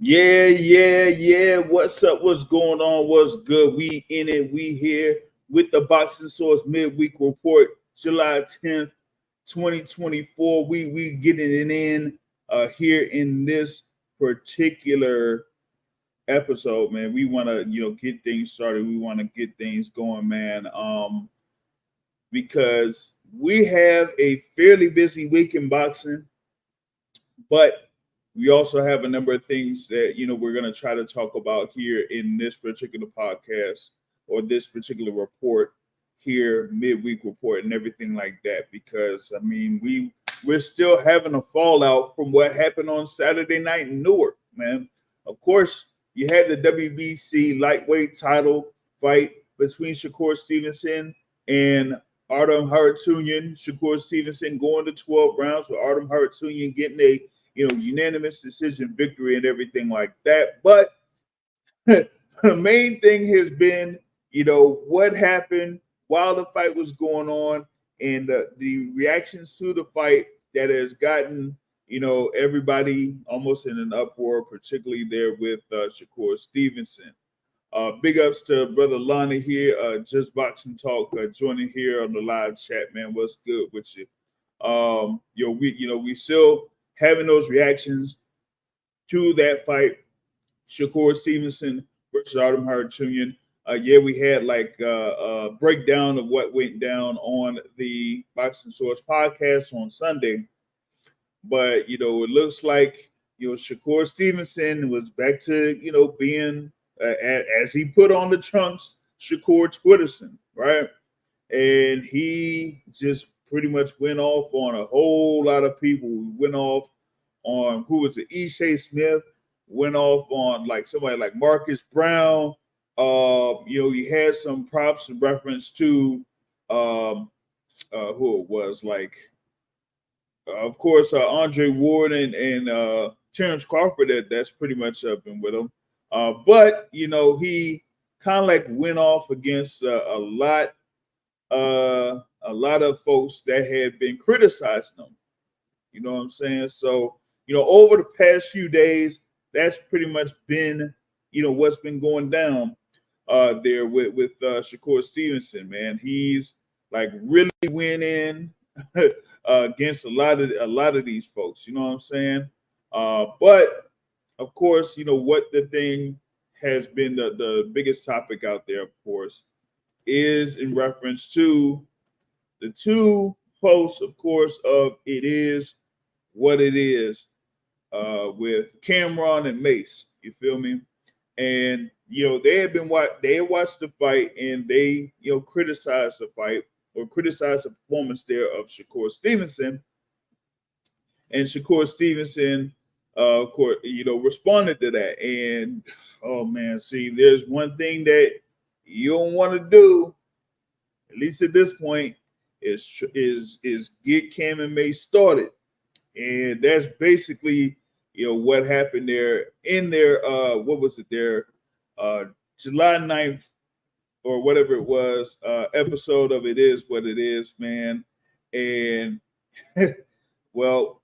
Yeah. What's up? What's going on? What's good? We in it. We here with the Boxing Source Midweek Report, July 10th, 2024. We getting it in here in this particular episode, man. We want to get things started. We want to get things going, man. Because we have a fairly busy week in boxing, but we also have a number of things that we're going to try to talk about here in this particular podcast or this particular report here, midweek report, and everything like that. Because I mean, we're still having a fallout from what happened on Saturday night in Newark, man. Of course, you had the WBC lightweight title fight between Shakur Stevenson and Artem Harutyunyan. Shakur Stevenson going to 12 rounds with Artem Harutyunyan getting a unanimous decision victory and everything like that. But the main thing has been, what happened while the fight was going on and the reactions to the fight that has gotten, everybody almost in an uproar, particularly there with Shakur Stevenson. Big ups to brother Lonnie here, Just Boxing Talk, joining here on the live chat, man. What's good with you? We still having those reactions to that fight, Shakur Stevenson versus Artem Harutyunyan. We had like a breakdown of what went down on the Boxing Source podcast on Sunday. But, it looks like, Shakur Stevenson was back to, being, as he put on the trunks, Shakur Twitterson, right? And he just pretty much went off on a whole lot of people. We went off on who was it? Ishe Smith, went off on like somebody like Marcus Brown. He had some props in reference to who it was, like of course Andre Ward and Terrence Crawford. That's pretty much up and with him. But he kind of like went off against a lot of folks that had been criticizing him. You know what I'm saying? So, over the past few days, that's pretty much been, what's been going down there with Shakur Stevenson, man. He's like really winning against a lot of these folks. You know what I'm saying? But of course, what the thing has been the biggest topic out there, of course, is in reference to the two posts, of course, of It Is What It Is with Cameron and Mase. You feel me? And they had watched the fight and they criticized the fight or criticized the performance there of Shakur Stevenson. And Shakur Stevenson, of course, responded to that. And oh man, see, there's one thing that you don't want to do, at least at this point, is get Cam and Mase started. And that's basically what happened there in their what was it, their July 9th or whatever it was episode of It Is What It Is, man. And well,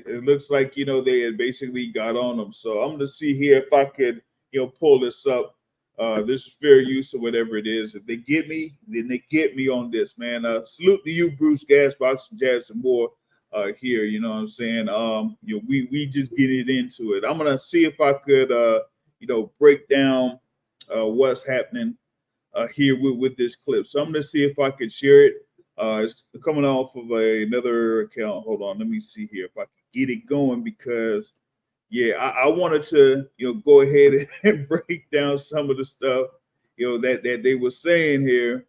it looks like they had basically got on them. So I'm gonna see here if I could pull this up. This is fair use or whatever it is. If they get me, then they get me on this, man. Salute to you, Bruce Gasbox, Jazz, and more here. You know what I'm saying? We just get it into it. I'm gonna see if I could break down what's happening here with this clip. So I'm gonna see if I could share it. It's coming off of another account. Hold on, let me see here if I can get it going because I wanted to go ahead and break down some of the stuff that they were saying here.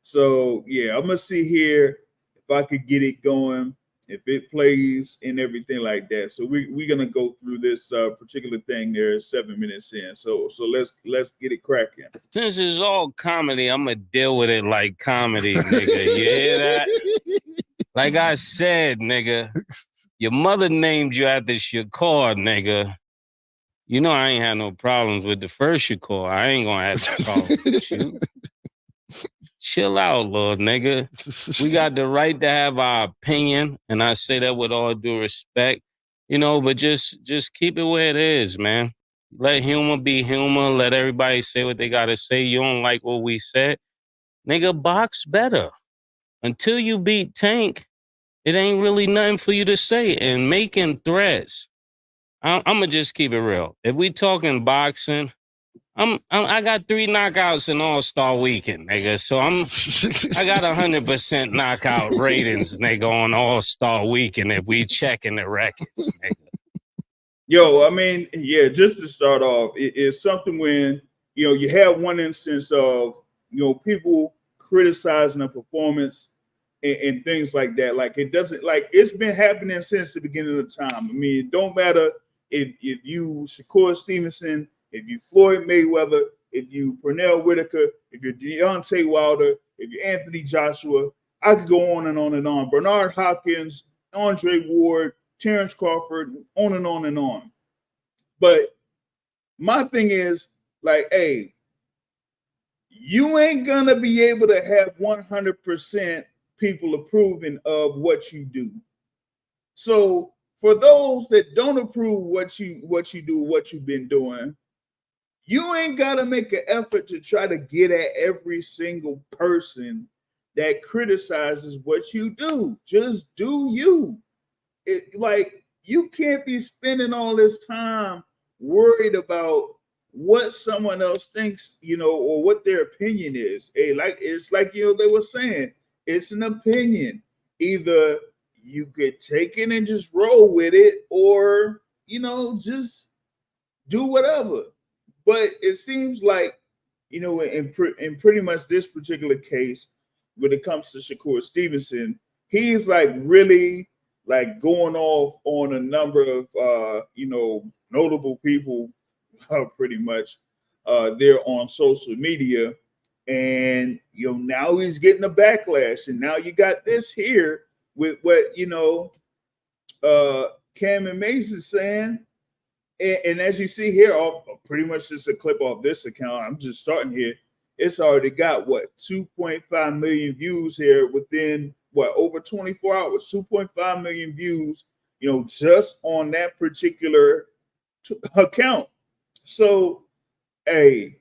So I'm gonna see here if I could get it going, if it plays and everything like that. So we're gonna go through this particular thing there 7 minutes in. So let's get it cracking. Since it's all comedy, I'm gonna deal with it like comedy, nigga. You hear that? Like I said, nigga, your mother named you after Shakur, nigga. You know I ain't had no problems with the first Shakur. I ain't gonna have no problems with you. Chill out, little nigga. We got the right to have our opinion, and I say that with all due respect, but just keep it where it is, man. Let humor be humor. Let everybody say what they gotta say. You don't like what we said, nigga, box better. Until you beat Tank, it ain't really nothing for you to say. And making threats, I'm gonna just keep it real. If we talking boxing, I got 3 knockouts in All-Star Weekend, nigga. So I got 100% knockout ratings, nigga, on All-Star Weekend if we checking the records, nigga. Yo, I mean, yeah, just to start off, it's something when, you have one instance of, people criticizing a performance and things like that. Like, it doesn't, like, it's been happening since the beginning of time. I mean, it don't matter if you Shakur Stevenson, if you Floyd Mayweather, if you Pernell Whitaker, if you're Deontay Wilder, if you're Anthony Joshua, I could go on and on and on. Bernard Hopkins, Andre Ward, Terrence Crawford, on and on and on. But my thing is, like, hey, you ain't gonna be able to have 100% people approving of what you do. So for those that don't approve what you do, what you've been doing, you ain't gotta make an effort to try to get at every single person that criticizes what you do. Just do you. Like, you can't be spending all this time worried about what someone else thinks, or what their opinion is. Hey, it's like they were saying, it's an opinion. Either you could take it and just roll with it, or just do whatever. But it seems like, in pretty much this particular case, when it comes to Shakur Stevenson, he's like really like going off on a number of notable people, pretty much there on social media, and now he's getting a backlash, and now you got this here with what Cam Mase is saying, and as you see here, pretty much just a clip off this account. I'm just starting here. It's already got 2.5 million views here within over 24 hours. 2.5 million views, just on that particular account. So, hey,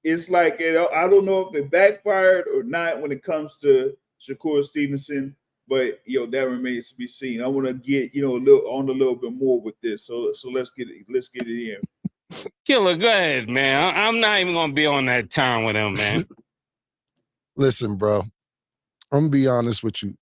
it's like I don't know if it backfired or not when it comes to Shakur Stevenson, but that remains to be seen. I want to get a little bit more with this. So let's get it in. Killer, go ahead, man. I'm not even gonna be on that time with him, man. Listen, bro, I'm gonna be honest with you.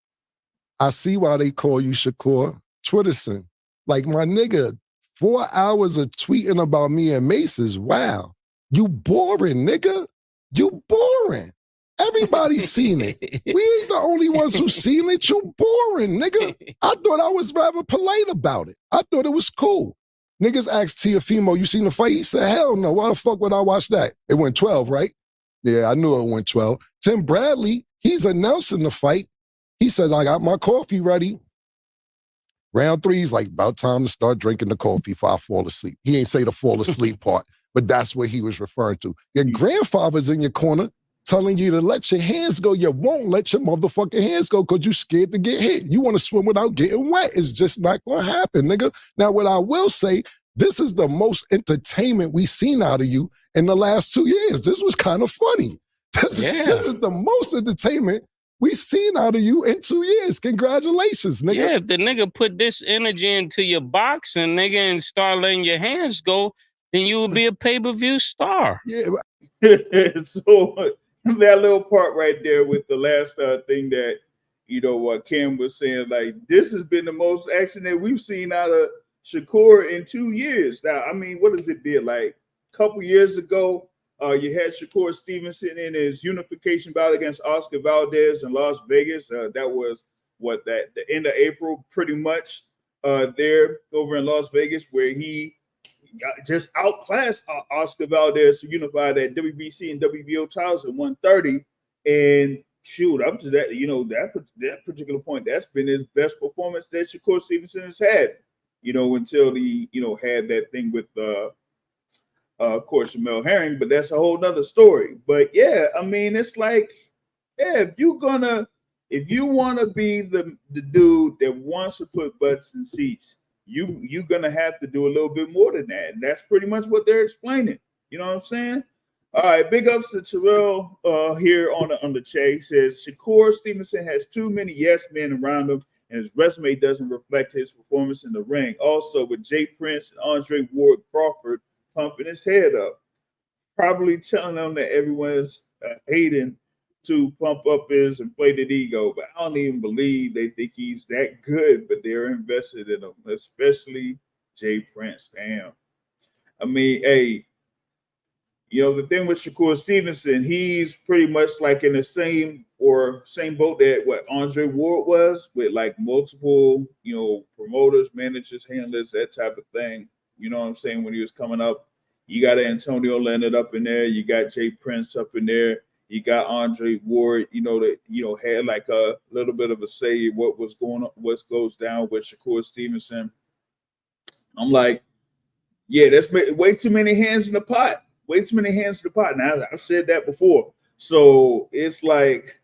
I see why they call you Shakur Twitterson. Like, my nigga, 4 hours of tweeting about me and Mace's. Wow. You boring, nigga. You boring. Everybody's seen it. We ain't the only ones who seen it. You boring, nigga. I thought I was rather polite about it. I thought it was cool. Niggas asked Teofimo, you seen the fight? He said, hell no. Why the fuck would I watch that? It went 12, right? Yeah, I knew it went 12. Tim Bradley, he's announcing the fight. He says, I got my coffee ready. Round 3, he's like, about time to start drinking the coffee before I fall asleep. He ain't say the fall asleep part, but that's what he was referring to. Your grandfather's in your corner telling you to let your hands go. You won't let your motherfucking hands go because you scared to get hit. You want to swim without getting wet. It's just not going to happen, nigga. Now, what I will say, this is the most entertainment we've seen out of you in the last 2 years. This was kind of funny. This is the most entertainment we've seen out of you in 2 years. Congratulations, nigga. Yeah, if the nigga put this energy into your boxing, nigga, and start letting your hands go, then you will be a pay-per-view star. Yeah. So that little part right there with the last thing that, what Cam was saying, like, this has been the most action that we've seen out of Shakur in 2 years. Now, I mean, what does it be? Like, a couple years ago, you had Shakur Stevenson in his unification bout against Oscar Valdez in Las Vegas. That was the end of April, pretty much, there over in Las Vegas, where he just outclassed Oscar Valdez to unify that WBC and WBO titles at 130. And shoot, up to that, that particular point, that's been his best performance that Shakur Stevenson has had, until he, had that thing with of course, Jamel Herring, but that's a whole nother story. But yeah, I mean, it's like, yeah, if you want to be the dude that wants to put butts in seats, you're gonna have to do a little bit more than that. And that's pretty much what they're explaining. You know what I'm saying? All right, big ups to Terrell here on the chat. He says Shakur Stevenson has too many yes men around him, and his resume doesn't reflect his performance in the ring. Also, with Jay Prince and Andre Ward Crawford pumping his head up, probably telling them that everyone's hating to pump up his inflated ego. But I don't even believe they think he's that good, but they're invested in him, especially Jay Prince. Damn. I mean, hey, you know, the thing with Shakur Stevenson, he's pretty much like in the same boat that what Andre Ward was, with like multiple, you know, promoters, managers, handlers, that type of thing. You know what I'm saying? When he was coming up, you got Antonio Leonard up in there, you got Jay Prince up in there, you got Andre Ward, you know, that, you know, had like a little bit of a say in what was going on, what goes down with Shakur Stevenson. I'm like, yeah, that's way too many hands in the pot. Way too many hands in the pot. Now, I've said that before. So it's like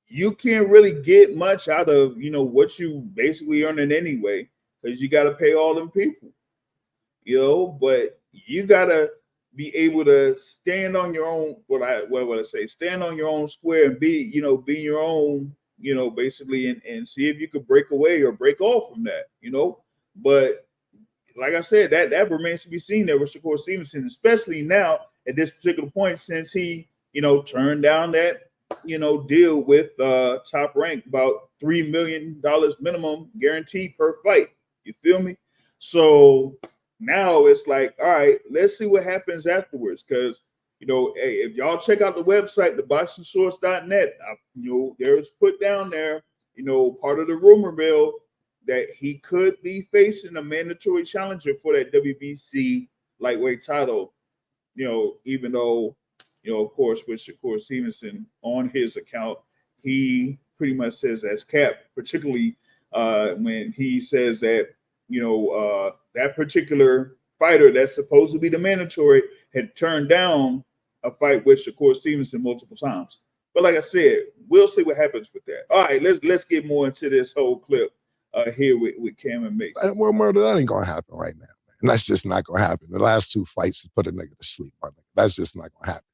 you can't really get much out of, you know, what you basically earning anyway, because you got to pay all them people, you know, but you got to be able to stand on your own, what would I say, stand on your own square and be your own, you know, basically, and see if you could break away or break off from that, you know. But like I said, that remains to be seen there with Shakur Stevenson, especially now at this particular point, since he, you know, turned down that, you know, deal with Top Rank, about $3 million minimum guaranteed per fight. You feel me? So now it's like, all right, let's see what happens afterwards. Because, you know, hey, if y'all check out the website, theboxingsource.net, you know, there's put down there, you know, part of the rumor mill that he could be facing a mandatory challenger for that WBC lightweight title, you know, even though, you know, of course, with Shakur Stevenson on his account, he pretty much says that's cap, particularly when he says that, you know, that particular fighter that's supposed to be the mandatory had turned down a fight with Shakur Stevenson multiple times. But like I said, we'll see what happens with that. All right, let's get more into this whole clip here with Cam Mase. Well, murder, that ain't gonna happen right now, man. And that's just not gonna happen. The last two fights put a nigga to sleep, my nigga. That's just not gonna happen.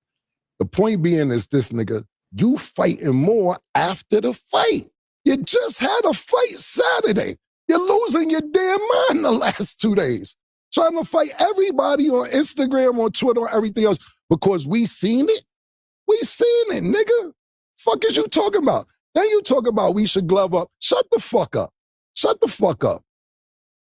The point being is this, nigga, you fighting more after the fight. You just had a fight Saturday. You're losing your damn mind the last 2 days. Trying to fight everybody on Instagram, on Twitter, or everything else because we seen it. We seen it, nigga. Fuck is you talking about? Then you talk about we should glove up. Shut the fuck up. Shut the fuck up.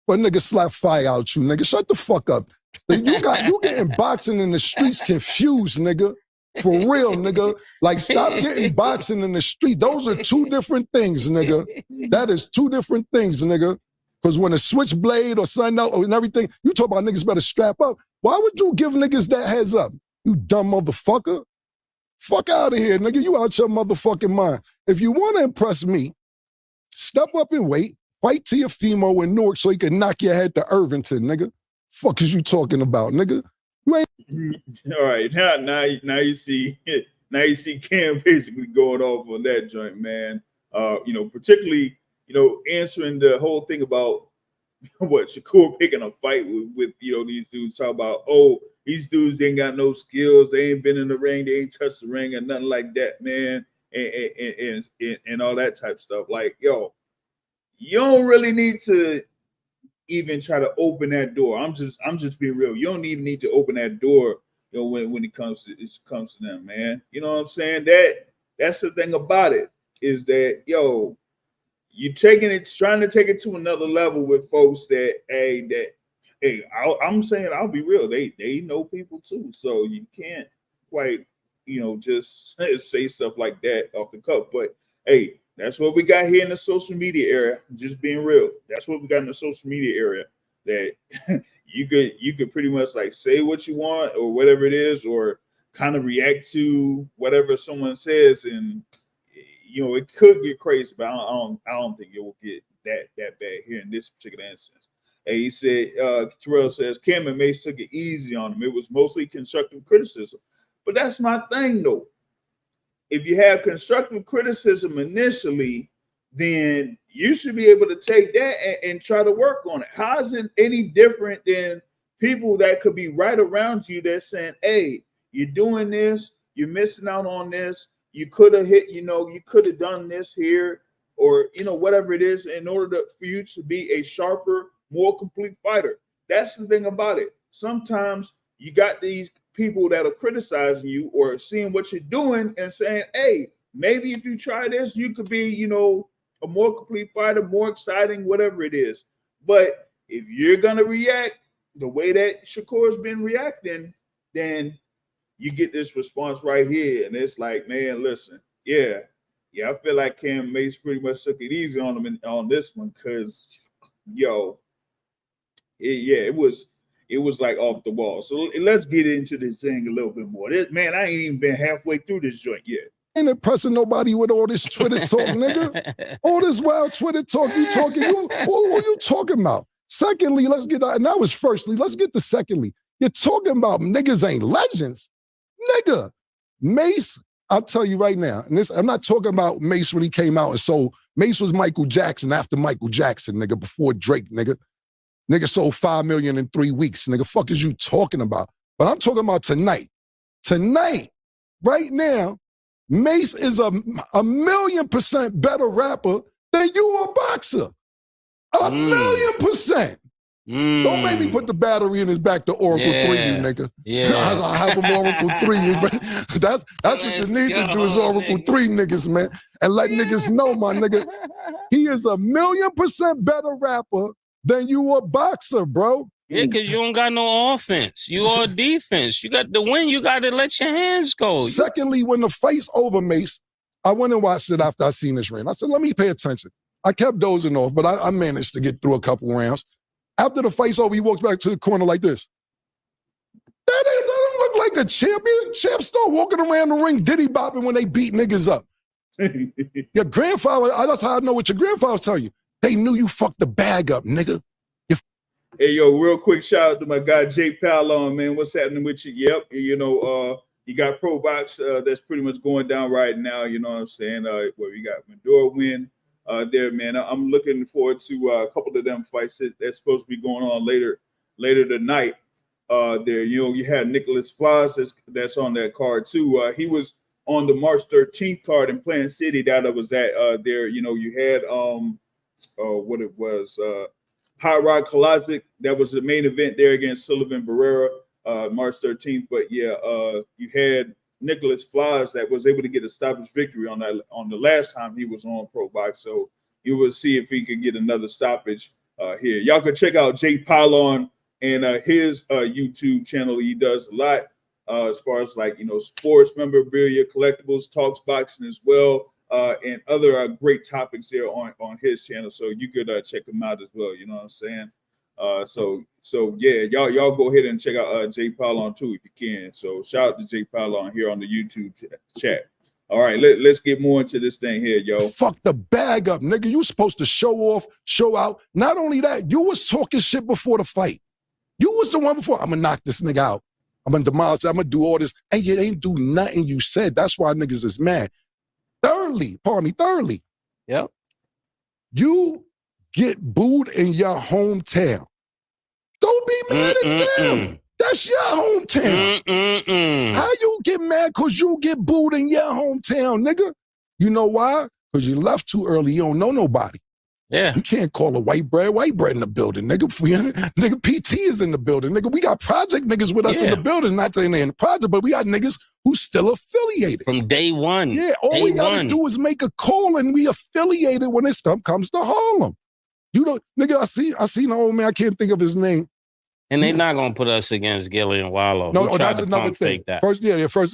But nigga slap fire out you, nigga. Shut the fuck up. You getting boxing in the streets confused, nigga. For real, nigga. Like, stop getting boxing in the street. Those are two different things, nigga. That is two different things, nigga. Because when a switchblade or something else and everything, you talk about niggas better strap up. Why would you give niggas that heads up? You dumb motherfucker. Fuck out of here, nigga. You out your motherfucking mind. If you want to impress me, step up and wait. Fight to your Fimo in Newark so he can knock your head to Irvington, nigga. Fuck is you talking about, nigga? You ain't. All right, now you see Cam basically going off on that joint, man. You know, particularly, you know, answering the whole thing about what Shakur picking a fight with you know, these dudes talk about, oh, these dudes ain't got no skills, they ain't been in the ring, they ain't touched the ring or nothing like that, man, and all that type of stuff. Like, yo, you don't really need to even try to open that door. I'm just being real. You don't even need to open that door, you know, when it comes to them, man. You know what I'm saying? That's the thing about it, is that, yo, you trying to take it to another level with folks that I'm saying, I'll be real, they know people too. So you can't quite, you know, just say stuff like that off the cuff. But hey, that's what we got here in the social media area. Just being real. That's what we got in the social media area. That you could pretty much like say what you want or whatever it is, or kind of react to whatever someone says, and you know, it could get crazy, but I don't think it will get that bad here in this particular instance. And he said, Terrell says, Cam Mase took it easy on him. It was mostly constructive criticism. But that's my thing, though. If you have constructive criticism initially, then you should be able to take that and try to work on it. How is it any different than people that could be right around you that's saying, hey, you're doing this, you're missing out on this, you could have hit, you could have done this here, or, whatever it is in order for you to be a sharper, more complete fighter. That's the thing about it. Sometimes you got these people that are criticizing you or seeing what you're doing and saying, hey, maybe if you try this, you could be, a more complete fighter, more exciting, whatever it is. But if you're going to react the way that Shakur's been reacting, then you get this response right here. And it's like, man, listen, yeah, I feel like Cam Mase pretty much took it easy on him on this one because, it was like off the wall. So let's get into this thing a little bit more. Man, I ain't even been halfway through this joint yet. Ain't impressing nobody with all this Twitter talk, nigga. All this wild Twitter talk you talking. Who are you talking about? Secondly, let's get out. And that was firstly. Let's get to secondly. You're talking about niggas ain't legends. Nigga, Mase, I'll tell you right now, and this, I'm not talking about Mase when he came out and sold. Mase was Michael Jackson after Michael Jackson, nigga, before Drake, nigga. Nigga sold 5 million in 3 weeks. Nigga, fuck is you talking about? But I'm talking about tonight. Tonight, right now, Mase is a 1,000,000% better rapper than you a boxer. 1,000,000%. Don't make me put the battery in his back to Oracle 3, you nigga. Yeah. I have him Oracle 3. That's what you need to do is Oracle 3 niggas, man. And let niggas know, my nigga. He is 1,000,000% better rapper than you a boxer, bro. Yeah, because you don't got no offense. You all defense. You got to win. You got to let your hands go. Secondly, when the fight's over, Mase, I went and watched it after I seen this ring. I said, let me pay attention. I kept dozing off, but I managed to get through a couple rounds. After the fight's over, he walks back to the corner like this. That don't look like a champion. Champs start walking around the ring diddy bopping when they beat niggas up. Your grandfather, that's how I know what your grandfather's telling you. They knew you fucked the bag up, nigga. Hey, yo, real quick shout out to my guy, Jay Palon, man. What's happening with you? Yep, you got Pro Box that's pretty much going down right now. You know what I'm saying? You got Medora win there, man. I'm looking forward to a couple of them fights that's supposed to be going on later tonight. There, you had Nicholas Flores that's on that card too. He was on the March 13th card in Plant City that I was at there. You had what it was. Hot Rod Kalajic, that was the main event there against Sullivan Barrera, March 13th. But yeah, you had Nicholas Flores that was able to get a stoppage victory on the last time he was on Pro Box. So you will see if he can get another stoppage here. Y'all can check out Jay Palon and his YouTube channel. He does a lot as far as sports memorabilia, collectibles, talks boxing as well. And other great topics there on his channel, so you could check him out as well. You know what I'm saying? So yeah, y'all go ahead and check out Jay Palon too if you can. So shout out to Jay Palon here on the YouTube chat. All right, let's get more into this thing here, yo. Fuck the bag up, nigga. You supposed to show off, show out. Not only that, you was talking shit before the fight. You was the one before. I'm gonna knock this nigga out. I'm gonna demolish. I'm gonna do all this, and you ain't do nothing you said. That's why niggas is mad. Thirdly, yep. You get booed in your hometown. Don't be mad at them. That's your hometown. How you get mad because you get booed in your hometown, nigga? You know why? Because you left too early. You don't know nobody. Yeah. You can't call a white bread in the building, nigga. Nigga, PT is in the building, nigga. We got project niggas with us in the building, not saying they're in the project, but we got niggas who's still affiliated. From day one. Yeah, all we gotta do is make a call and we affiliated when this stuff comes to Harlem. You know, nigga, I seen an old man, I can't think of his name. And they're not gonna put us against Gillian Wallow. No, that's another thing. First, he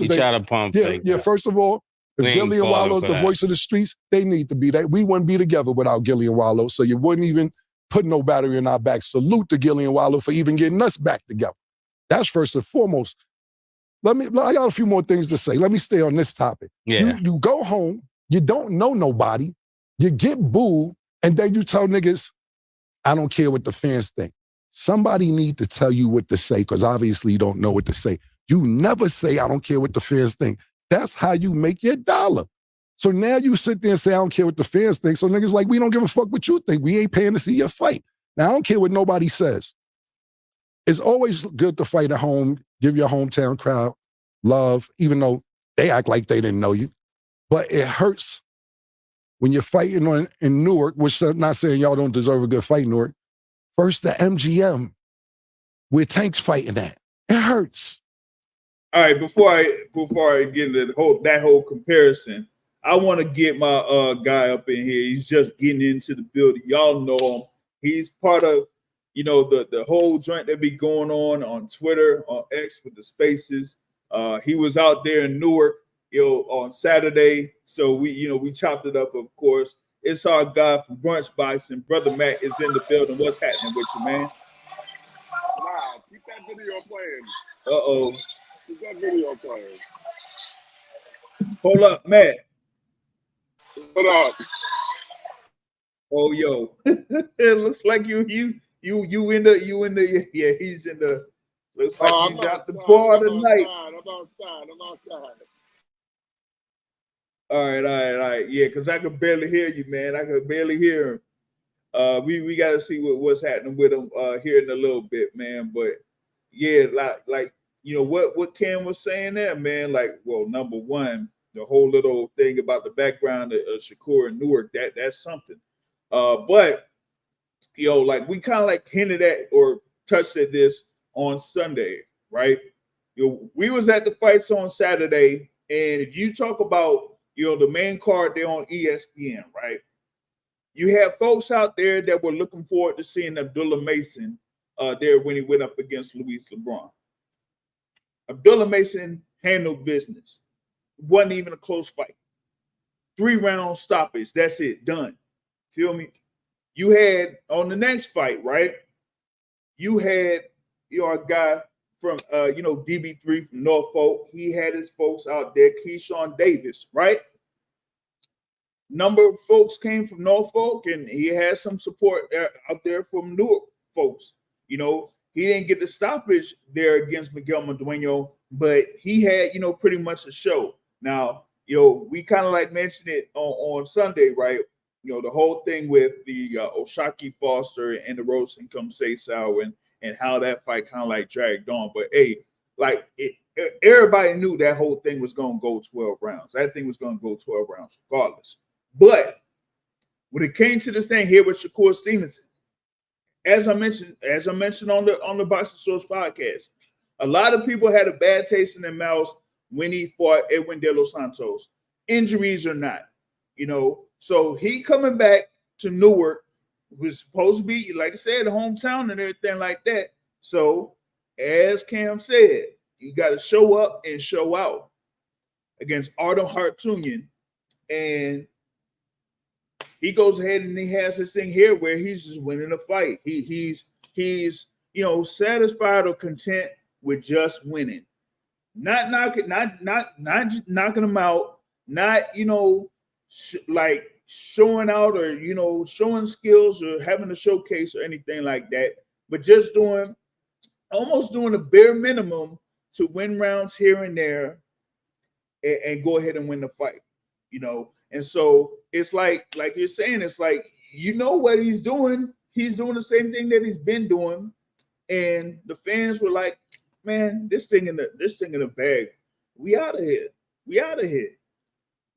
tried to pump fake that. First of all, if Gillian Wallow's the voice of the streets, they need to be that. We wouldn't be together without Gillian Wallow, so you wouldn't even put no battery in our back. Salute to Gillian Wallow for even getting us back together. That's first and foremost. I got a few more things to say. Let me stay on this topic. Yeah. You go home, you don't know nobody, you get booed, and then you tell niggas, I don't care what the fans think. Somebody need to tell you what to say, because obviously you don't know what to say. You never say, I don't care what the fans think. That's how you make your dollar. So now you sit there and say, I don't care what the fans think. So niggas like, we don't give a fuck what you think. We ain't paying to see your fight. Now, I don't care what nobody says. It's always good to fight at home, give your hometown crowd love, even though they act like they didn't know you. But it hurts when you're fighting in Newark, which I'm not saying y'all don't deserve a good fight in Newark. First, the MGM, where Tank's fighting at. It hurts. All right, before I get into that whole comparison, I want to get my guy up in here. He's just getting into the building. Y'all know him. He's part of, the whole joint that be going on Twitter, on X with the spaces. He was out there in Newark, on Saturday. So we chopped it up, of course. It's our guy from Brunch Boxing. Brother Matt is in the building. What's happening with you, man? Wow, keep that video playing. Uh-oh. Keep that video playing. Hold up, Matt. Hold up. Oh, yo. It looks like you in the yeah, he's in the looks like he's out the bar tonight. I'm outside. All right. Yeah, because I could barely hear you, man. I could barely hear him. We got to see what's happening with him here in a little bit, man. But yeah, like what Cam was saying there, man. Like, well, number one, the whole little thing about the background of Shakur and Newark, that's something. But like we kind of like hinted at or touched at this on Sunday, right? We was at the fights on Saturday, and if you talk about the main card there on ESPN, right? You have folks out there that were looking forward to seeing Abdullah Mason there when he went up against Luis LeBron. Abdullah Mason handled business. Wasn't even a close fight. 3-round stoppage. That's it. Done. Feel me? You had on the next fight, right? You had a guy from DB3 from Norfolk. He had his folks out there, Keyshawn Davis, right? Number of folks came from Norfolk, and he had some support out there from Newark folks. He didn't get the stoppage there against Miguel Madueno, but he had, pretty much a show. Now, we kind of like mentioned it on Sunday, right? The whole thing with the Oshaki Foster and the Rosen Come Say Sow and how that fight kind of like dragged on. But hey, everybody knew that whole thing was going to go 12 rounds. That thing was going to go 12 rounds regardless. But when it came to this thing here with Shakur Stevenson, as I mentioned on the Boxing Source podcast, a lot of people had a bad taste in their mouths when he fought Edwin De Los Santos. Injuries or not, So he coming back to Newark was supposed to be, like I said, the hometown and everything like that. So as Cam said, you got to show up and show out against Artem Hartunian, and he goes ahead and he has this thing here where he's just winning a fight. He's satisfied or content with just winning, not knocking him out, not like showing out or showing skills or having a showcase or anything like that, but just almost doing the bare minimum to win rounds here and there and go ahead and win the fight, And so it's like you're saying, it's like, what he's doing. He's doing the same thing that he's been doing. And the fans were like, man, this thing in the bag. We out of here.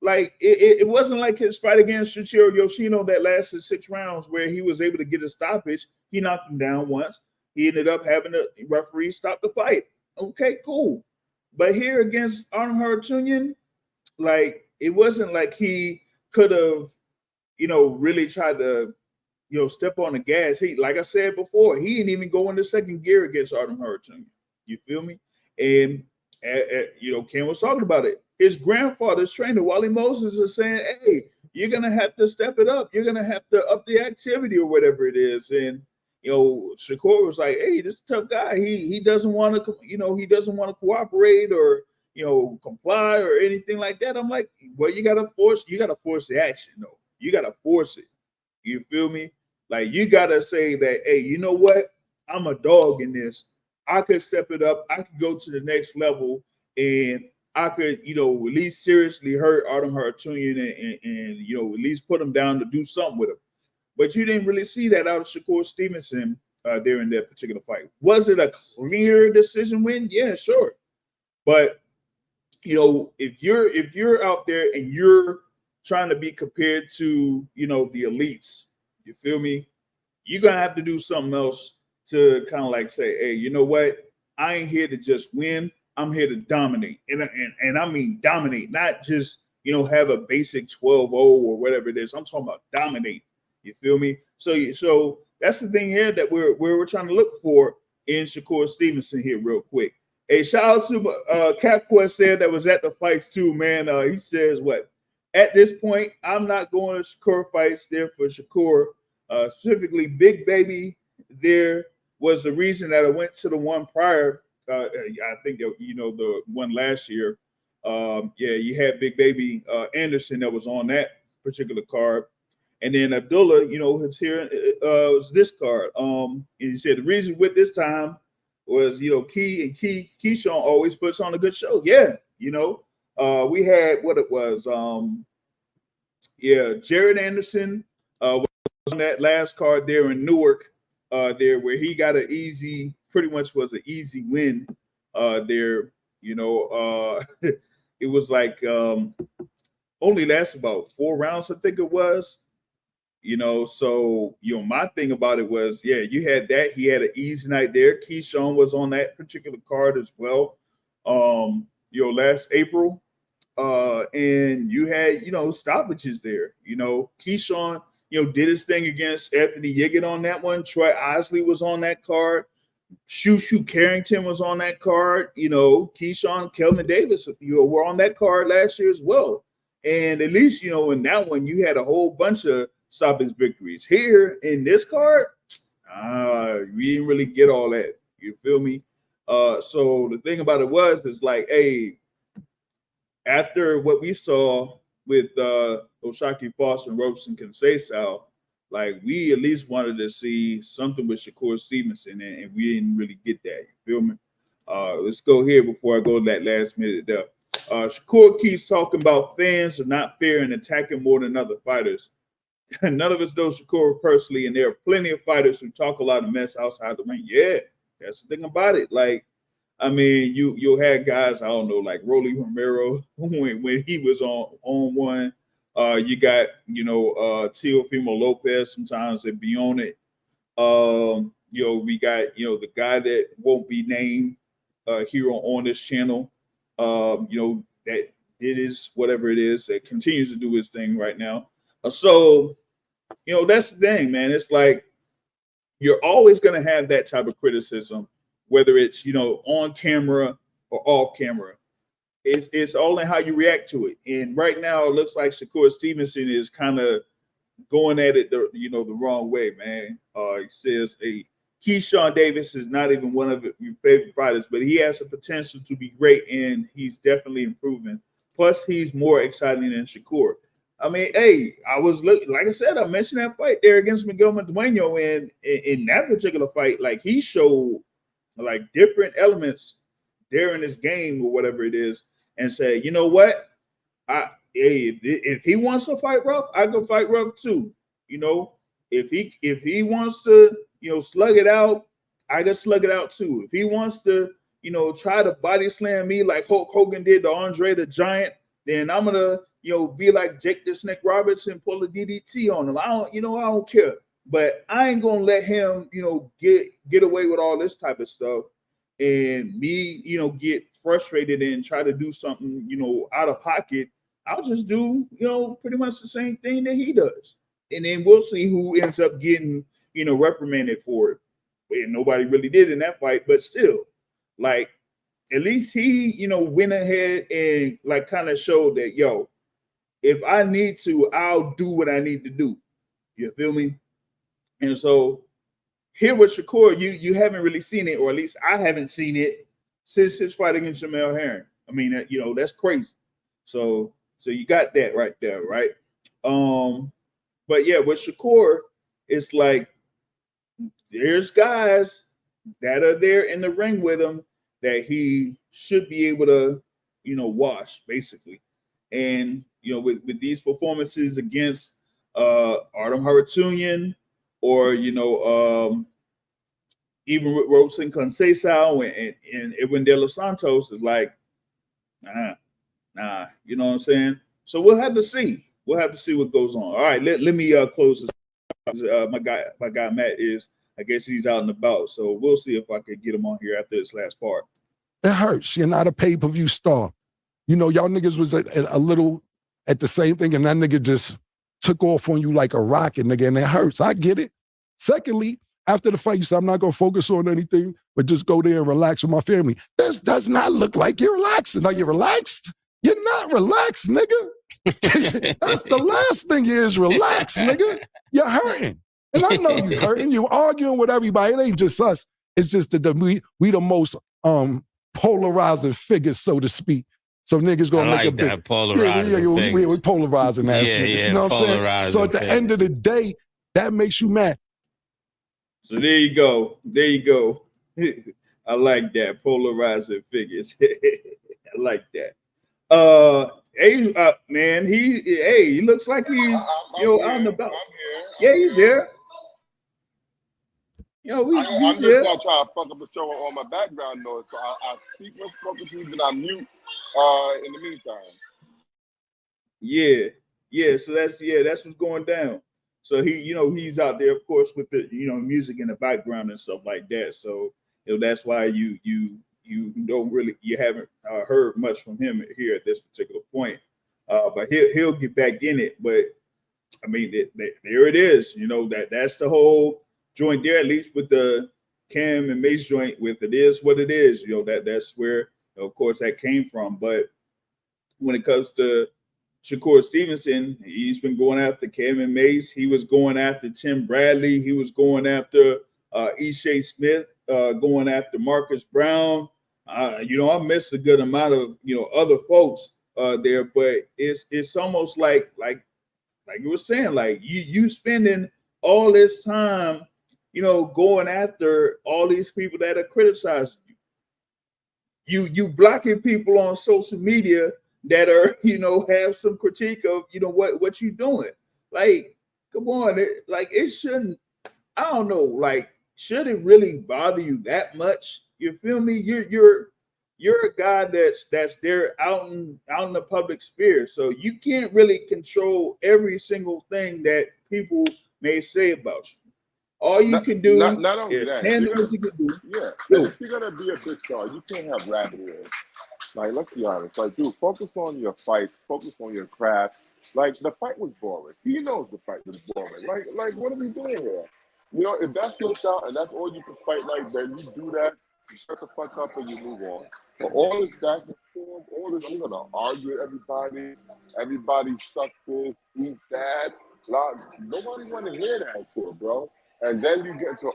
Like it wasn't like his fight against Shuichiro Yoshino that lasted 6 rounds where he was able to get a stoppage. He knocked him down once. He ended up having the referee stop the fight. Okay, cool. But here against Artem Hartunian, like it wasn't like he could have, really tried to, step on the gas. Like I said before, he didn't even go into second gear against Artem Hartunian. You feel me? And Ken was talking about it. His grandfather's trainer, Wally Moses, is saying, hey, you're going to have to step it up. You're going to have to up the activity or whatever it is. And, Shakur was like, hey, this is a tough guy. He doesn't want to, he doesn't want to cooperate or, comply or anything like that. I'm like, well, you got to force the action, though. You got to force it. You feel me? Like, you got to say that, hey, you know what? I'm a dog in this. I could step it up. I could go to the next level, and I could, you know, at least seriously hurt Artem Harutyunyan and you know, at least put him down to do something with him. But you didn't really see that out of Shakur Stevenson there in that particular fight. Was it a clear decision win? Yeah, sure. But you know, if you're out there and you're trying to be compared to, you know, the elites, you feel me? You're gonna have to do something else to kind of like say, hey, you know what? I ain't here to just win. I'm here to dominate. And I mean dominate, not just, you know, have a basic 12-0 or whatever it is. I'm talking about dominate. You feel me? So that's the thing here that we're trying to look for in Shakur Stevenson here real quick. Hey, shout out to Cap Quest there that was at the fights too, man. He says what? At this point, I'm not going to Shakur fights there for Shakur. Specifically, Big Baby there was the reason that I went to the one prior. I think, you know, the one last year. Yeah, you had Big Baby Anderson that was on that particular card. And then Abdullah, you know, it's here was this card. And he said the reason with this time was, you know, Keyshawn always puts on a good show. Yeah, you know, we had what it was. Jared Anderson was on that last card there in Newark, there where he got pretty much was an easy win there. You know, it was like only lasted about 4 rounds, I think it was. You know, so, you know, my thing about it was, yeah, you had that. He had an easy night there. Keyshawn was on that particular card as well, you know, last April. And you had, you know, stoppages there. You know, Keyshawn, you know, did his thing against Anthony Yiggett on that one. Troy Osley was on that card. Shoo Carrington was on that card. You know, Keyshawn, Kelvin Davis, you know, were on that card last year as well. And at least, you know, in that one, you had a whole bunch of stoppage victories. Here in this card, we didn't really get all that. You feel me? So the thing about it is like, hey, after what we saw with Oshaki Foster and Roberson Conceição, like we at least wanted to see something with Shakur Stevenson, and we didn't really get that. You feel me? Let's go here before I go to that last minute there. Shakur keeps talking about fans are not fair and attacking more than other fighters. None of us know Shakur personally, and there are plenty of fighters who talk a lot of mess outside the ring. Yeah, that's the thing about it. Like, I mean, you'll have guys, I don't know, like Rolly Romero when he was on one. You got, you know, Teofimo Lopez. Sometimes they be on it. You know, we got, you know, the guy that won't be named here on this channel. You know, that it is whatever it is that continues to do his thing right now. So, you know, that's the thing, man. It's like you're always going to have that type of criticism, whether it's, you know, on camera or off camera. It's all in how you react to it. And right now, it looks like Shakur Stevenson is kind of going at it, the wrong way, man. He says, hey, Keyshawn Davis is not even one of your favorite fighters, but he has the potential to be great, and he's definitely improving. Plus, he's more exciting than Shakur. I mean, hey, I was looking, like I said, I mentioned that fight there against Miguel Madueño, and in that particular fight, like he showed like different elements there in this game or whatever it is, and say, you know what, if he wants to fight rough, I go fight rough too. You know, if he wants to, you know, slug it out, I can slug it out too. If he wants to, you know, try to body slam me like Hulk Hogan did to Andre the Giant, then I'm gonna, you know, be like Jake the Snake Roberts and pull a DDT on him. I don't care. But I ain't gonna let him, you know, get away with all this type of stuff and me, you know, get frustrated and try to do something, you know, out of pocket. I'll just do, you know, pretty much the same thing that he does. And then we'll see who ends up getting, you know, reprimanded for it. And nobody really did in that fight, but still, like, at least he, you know, went ahead and like kind of showed that, yo, if I need to, I'll do what I need to do. You feel me? And so here with Shakur, you haven't really seen it, or at least I haven't seen it since his fight against Jamel Herring. I mean, you know, that's crazy. So you got that right there, right? But yeah, with Shakur, it's like there's guys that are there in the ring with him that he should be able to, wash basically. And with these performances against Artem Harutyunyan, or even with Robertson Conceição and Edwin De Los Santos, is like, nah, you know what I'm saying? So we'll have to see. We'll have to see what goes on. All right, let me close this. My guy Matt is, I guess he's out and about, so we'll see if I could get him on here after this last part. It hurts. You're not a pay-per-view star. Y'all niggas was a little at the same thing, and that nigga just took off on you like a rocket, nigga, and it hurts. I get it. Secondly, after the fight, you said, I'm not going to focus on anything, but just go there and relax with my family. This does not look like you're relaxing. Are you relaxed? You're not relaxed, nigga. That's the last thing you is relax, nigga. You're hurting. And I know you're hurting. You're arguing with everybody. It ain't just us. It's just that we the most polarizing figures, so to speak. So niggas gonna make a big polarizing. We polarizing ass niggas. You know what I'm saying? So at the end of the day, that makes you mad. So there you go. I like that. Polarizing figures. I like that. Man, he looks like he's out and about. Yeah, he's there. I'm just not trying to fuck up the show on my background noise, so I speak when spoken to, but I mute in the meantime. Yeah. So that's what's going down. So he's out there, of course, with the music in the background and stuff like that. So that's why you haven't heard much from him here at this particular point. But he'll get back in it. But I mean, there it is. That's the whole joint there. At least with the Cam and Mase joint, with it is what it is. That's where of course that came from. But when it comes to Shakur Stevenson, he's been going after Cam and Mase. He was going after Tim Bradley. He was going after Ishe Smith, going after Marcus Brown. I missed a good amount of other folks there, but it's almost like you were saying, like you spending all this time, going after all these people that are criticizing you. You blocking people on social media that are have some critique of what you're doing. Like, come on, it shouldn't. I don't know, like, should it really bother you that much? You feel me? You're a guy that's there out in the public sphere, so you can't really control every single thing that people may say about you. All you can do is handle what you can do. Yeah, if you're gonna be a big star, you can't have rabbit ears. Like, let's be honest. Like, dude, focus on your fights. Focus on your craft. Like, the fight was boring. He knows the fight was boring. Like, what are we doing here? If that's your shot and that's all you can fight like, then you do that. You shut the fuck up and you move on. But all this back and forth, all this, I'm gonna argue with everybody. Everybody suck this, eat that. Like, nobody want to hear that shit, bro. And then you get to,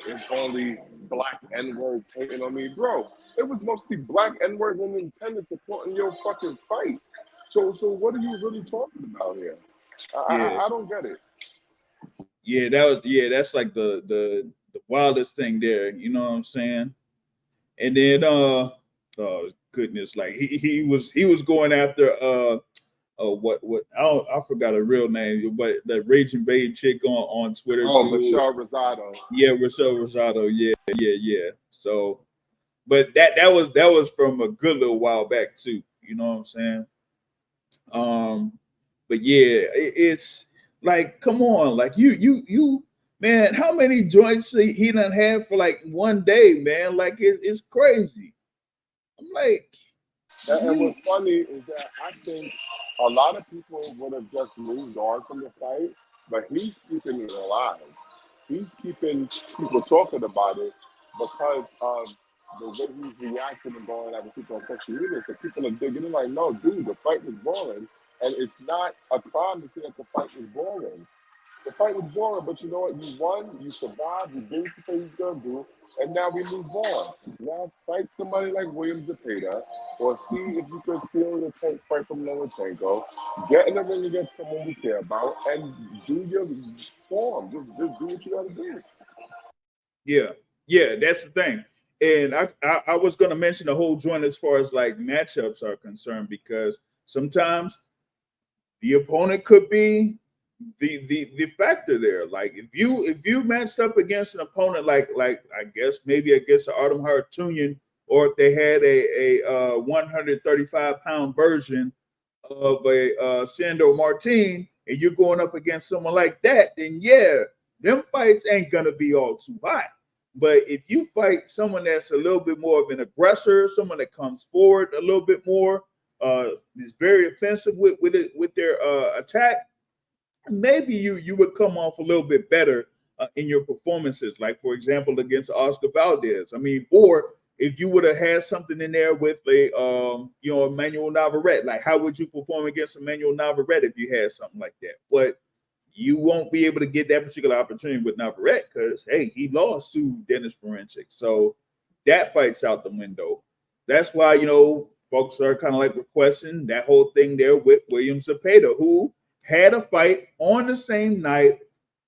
it's only black N-words hating on me. Bro, it was mostly black N-words and intended supporting your fucking fight. So what are you really talking about here? I don't get it. That's like the wildest thing there. You know what I'm saying? And then oh goodness, like he was going after what I forgot her real name, but the Raging Babe chick on Twitter. Michelle Rosado. Yeah, Michelle Rosado. Yeah. So, but that was from a good little while back too. You know what I'm saying? But yeah, it's like, come on, like you man, how many joints he done had for like one day, man? Like it's crazy. I'm like. And what's funny is that I think a lot of people would have just moved on from the fight, but he's keeping it alive. He's keeping people talking about it because of the way he's reacting and going after people on social media. So people are digging in like, no, dude, the fight was boring. And it's not a crime to say that the fight was boring. The fight was boring, but you know what? You won, you survived, you did what you said you was going to do, and now we move on. Now fight somebody like William Zepeda, or see if you can steal the tank fight from Lomachenko, get in the ring against someone we care about, and do your form. Just do what you got to do. Yeah, that's the thing. And I was going to mention the whole joint as far as like matchups are concerned, because sometimes the opponent could be the factor there. Like if you matched up against an opponent like I guess maybe against the Artem Harutyunyan, or if they had a 135-pound version of a Sandor Martin, and you're going up against someone like that, then yeah, them fights ain't gonna be all too hot. But if you fight someone that's a little bit more of an aggressor, someone that comes forward a little bit more, is very offensive with their attack, maybe you would come off a little bit better in your performances. Like for example, against Oscar Valdez. I mean, or if you would have had something in there with a Emmanuel Navarrete, like how would you perform against Emmanuel Navarrete if you had something like that? But you won't be able to get that particular opportunity with Navarrete because hey, he lost to Dennis Berincic, so that fight's out the window. That's why folks are kind of like requesting that whole thing there with William Zepeda, who had a fight on the same night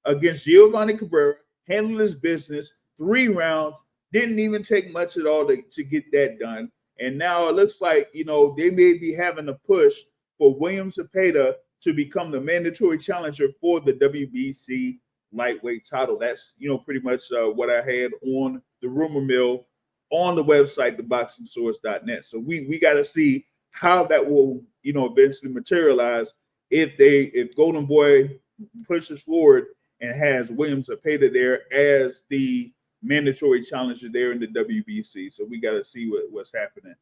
against Giovanni Cabrera, handled his business, 3 rounds, didn't even take much at all to get that done. And now it looks like, they may be having a push for William Zepeda to become the mandatory challenger for the WBC lightweight title. That's, pretty much what I had on the rumor mill on the website, theboxingsource.net. So we got to see how that will, eventually materialize if Golden Boy pushes forward and has William Zepeda there as the mandatory challenger there in the WBC. So we got to see what's happening.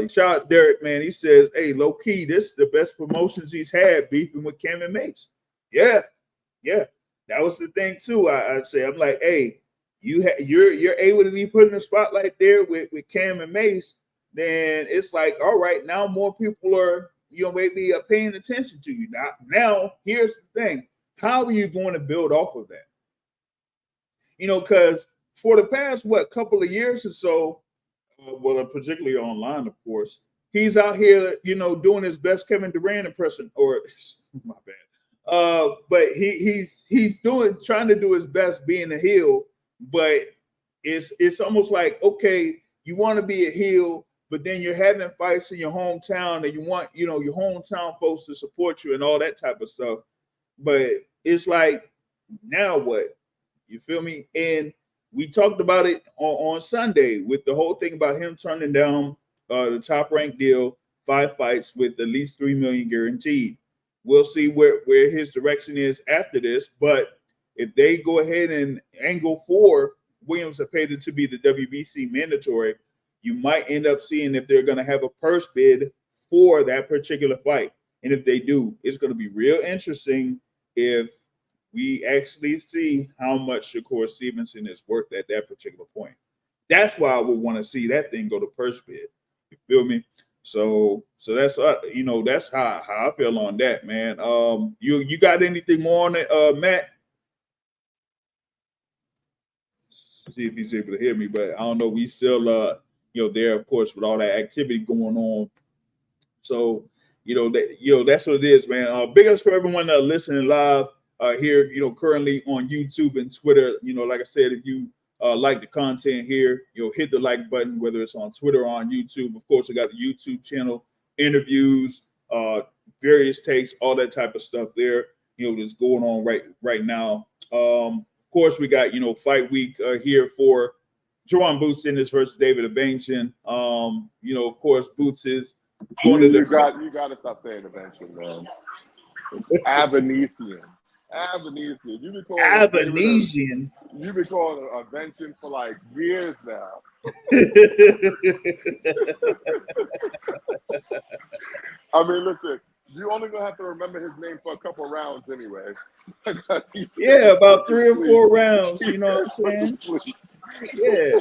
Shout out Derek, man. He says, hey, low key, this is the best promotions he's had beefing with Cam Mase. Yeah. That was the thing too. I'd say, I'm like, hey, you're able to be put in the spotlight there with Cam Mase, then it's like, all right, now more people are maybe paying attention to you. Now here's the thing. How are you going to build off of that? Because for the past, couple of years or so, particularly online, of course, he's out here, doing his best Kevin Durant impression, or my bad. But he's trying to do his best being a heel, but it's almost like, okay, you want to be a heel, but then you're having fights in your hometown and you want, your hometown folks to support you and all that type of stuff. But it's like, now what? You feel me? And we talked about it on Sunday with the whole thing about him turning down the top ranked deal, 5 fights with at least $3 million guaranteed. We'll see where his direction is after this. But if they go ahead and angle for William Zepeda to be the WBC mandatory, you might end up seeing if they're going to have a purse bid for that particular fight. And if they do, it's going to be real interesting if we actually see how much Shakur Stevenson is worth at that particular point. That's why I would want to see that thing go to purse bid. You feel me? So that's that's how I feel on that, man. You got anything more on it, Matt? See if he's able to hear me, but I don't know. We still there, of course, with all that activity going on. So that's what it is, man. Big ups for everyone listening live here, currently on YouTube and Twitter. Like I said, if you like the content here, hit the like button, whether it's on Twitter or on YouTube. Of course, I got the YouTube channel, interviews, various takes, all that type of stuff there, that's going on right now. Of course, we got, fight week here for Jerron Boots Ennis versus David Avanesyan. Of course, Boots is one of the. You got to stop saying Avanesyan, man. It's Avanesyan. You've been calling Avanesyan. You've been calling Avanesyan for like years now. I mean, listen, you only gonna have to remember his name for a couple rounds anyway. Yeah, about 3 or 4 rounds. You know what I'm saying? Yeah.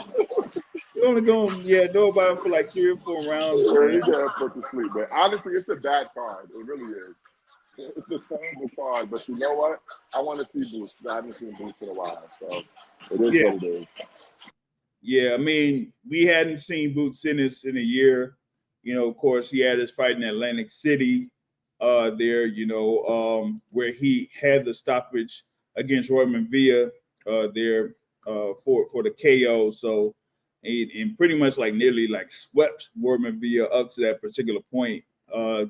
You're only gonna know about him for like 3 or 4 rounds. Yeah, you gotta put to sleep, but honestly, it's a bad card. It really is. It's a terrible card, but you know what? I want to see Boots. I haven't seen Boots in a while, so it is what it is. Yeah, I mean, we hadn't seen Boots Ennis in a year. Of course, he had his fight in Atlantic City there, where he had the stoppage against Roy Maivia there for the KO. So, and pretty much like nearly like swept Worman Villa up to that particular point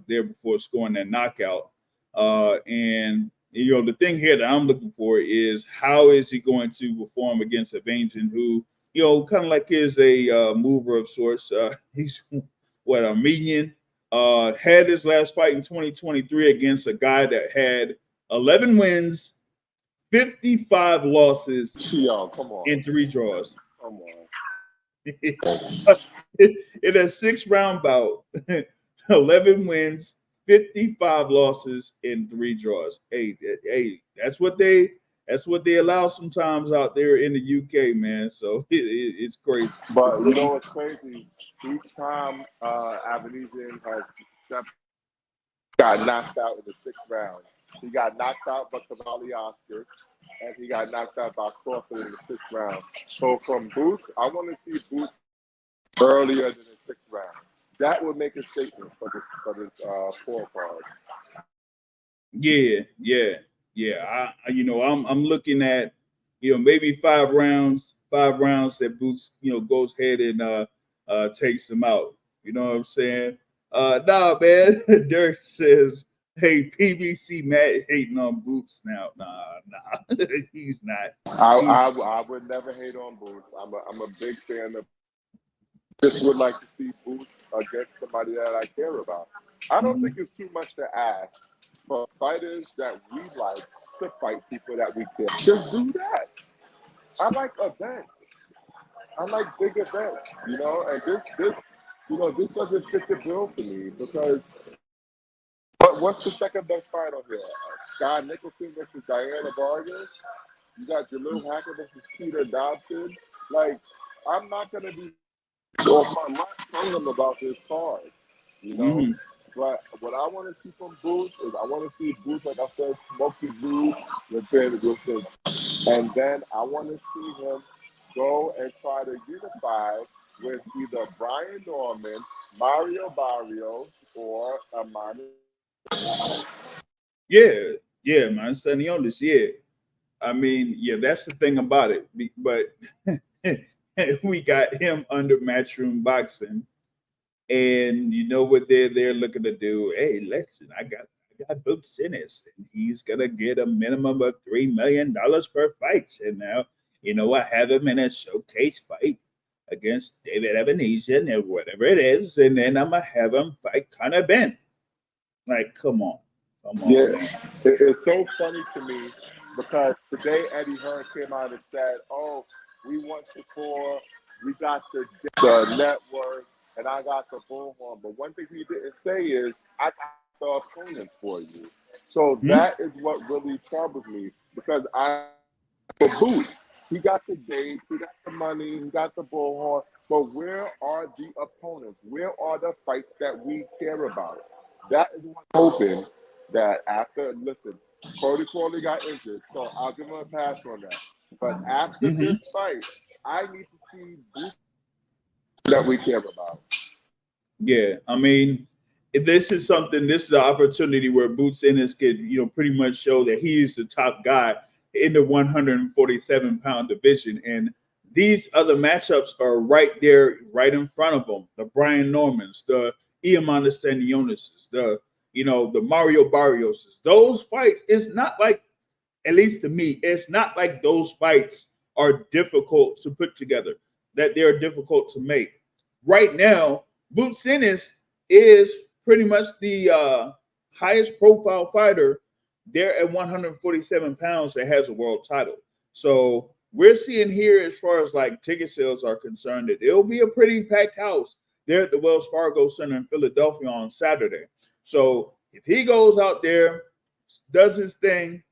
there before scoring that knockout. And the thing here that I'm looking for is how is he going to perform against Avanesyan, who kind of like is a mover of sorts. He's Armenian. Had his last fight in 2023 against a guy that had 11 wins, 55 losses, Come on. and 3 draws. Come on. In a 6-round bout, 11 wins, 55 losses, and 3 draws. Hey, that's what they allow sometimes out there in the UK, man. So it's crazy. But you know what's crazy? Each time Avanesyan has got knocked out in the 6th round, he got knocked out by Cavalli Oscar, and he got knocked out by Crawford in the 6th round. So from Boots, I want to see Boots earlier than the 6th round. That would make a statement for this four card. Yeah. I'm looking at maybe 5 rounds that Boots goes ahead and takes them out. You know what I'm saying? Nah, man. Dirk says, hey, PBC Matt hating on Boots now. Nah. He's not. I would never hate on Boots. I'm a big fan of. Just would like to see Boots against somebody that I care about. I don't think it's too much to ask for fighters that we like to fight people that we care. Just do that. I like events. I like big events, and this doesn't fit the bill for me because what's the second best fight on here? Sky Nicholson versus Diana Vargas. You got Jalil Hackett versus Peter Dobson. Like, I'm not gonna be I'm not telling them about this card, But what I want to see from Boots is I want to see Boots, like I said, smoke the glue with and then I want to see him go and try to unify with either Brian Norman, Mario Barrios, or Amani. Yeah, man, Sonny on this. Yeah, I mean, that's the thing about it. But we got him under Matchroom Boxing, and you know what they're looking to do. Hey, listen, I got Boots Ennis, and he's gonna get a minimum of $3 million per fight. And now, I have him in a showcase fight against David Avanesyan and whatever it is, and then I'm gonna have him fight Conor Ben. Like, come on. Yeah, man. It's so funny to me because today Eddie Hearn came out and said, "Oh, we want Shakur, we got the network, and I got the bullhorn." But one thing he didn't say is, "I got the opponents for you." So that is what really troubles me because for Boots, he got the dates, he got the money, he got the bullhorn, but where are the opponents? Where are the fights that we care about? That is what I'm hoping that Cody Crowley got injured, so I'll give him a pass on that. But after this fight, I need to see Boots that we care about. Yeah, I mean, this is the opportunity where Boots Ennis could, pretty much show that he is the top guy in the 147-pound division. And these other matchups are right there, right in front of him. The Brian Normans, the Iamanda Stanionis, the Mario Barrios. Those fights, it's not like, at least to me, it's not like those fights are difficult to put together, that they're difficult to make. Right now, Boots Ennis is pretty much the highest profile fighter there at 147 pounds that has a world title. So we're seeing here, as far as like ticket sales are concerned, that it'll be a pretty packed house there at the Wells Fargo Center in Philadelphia on Saturday. So if he goes out there, does his thing,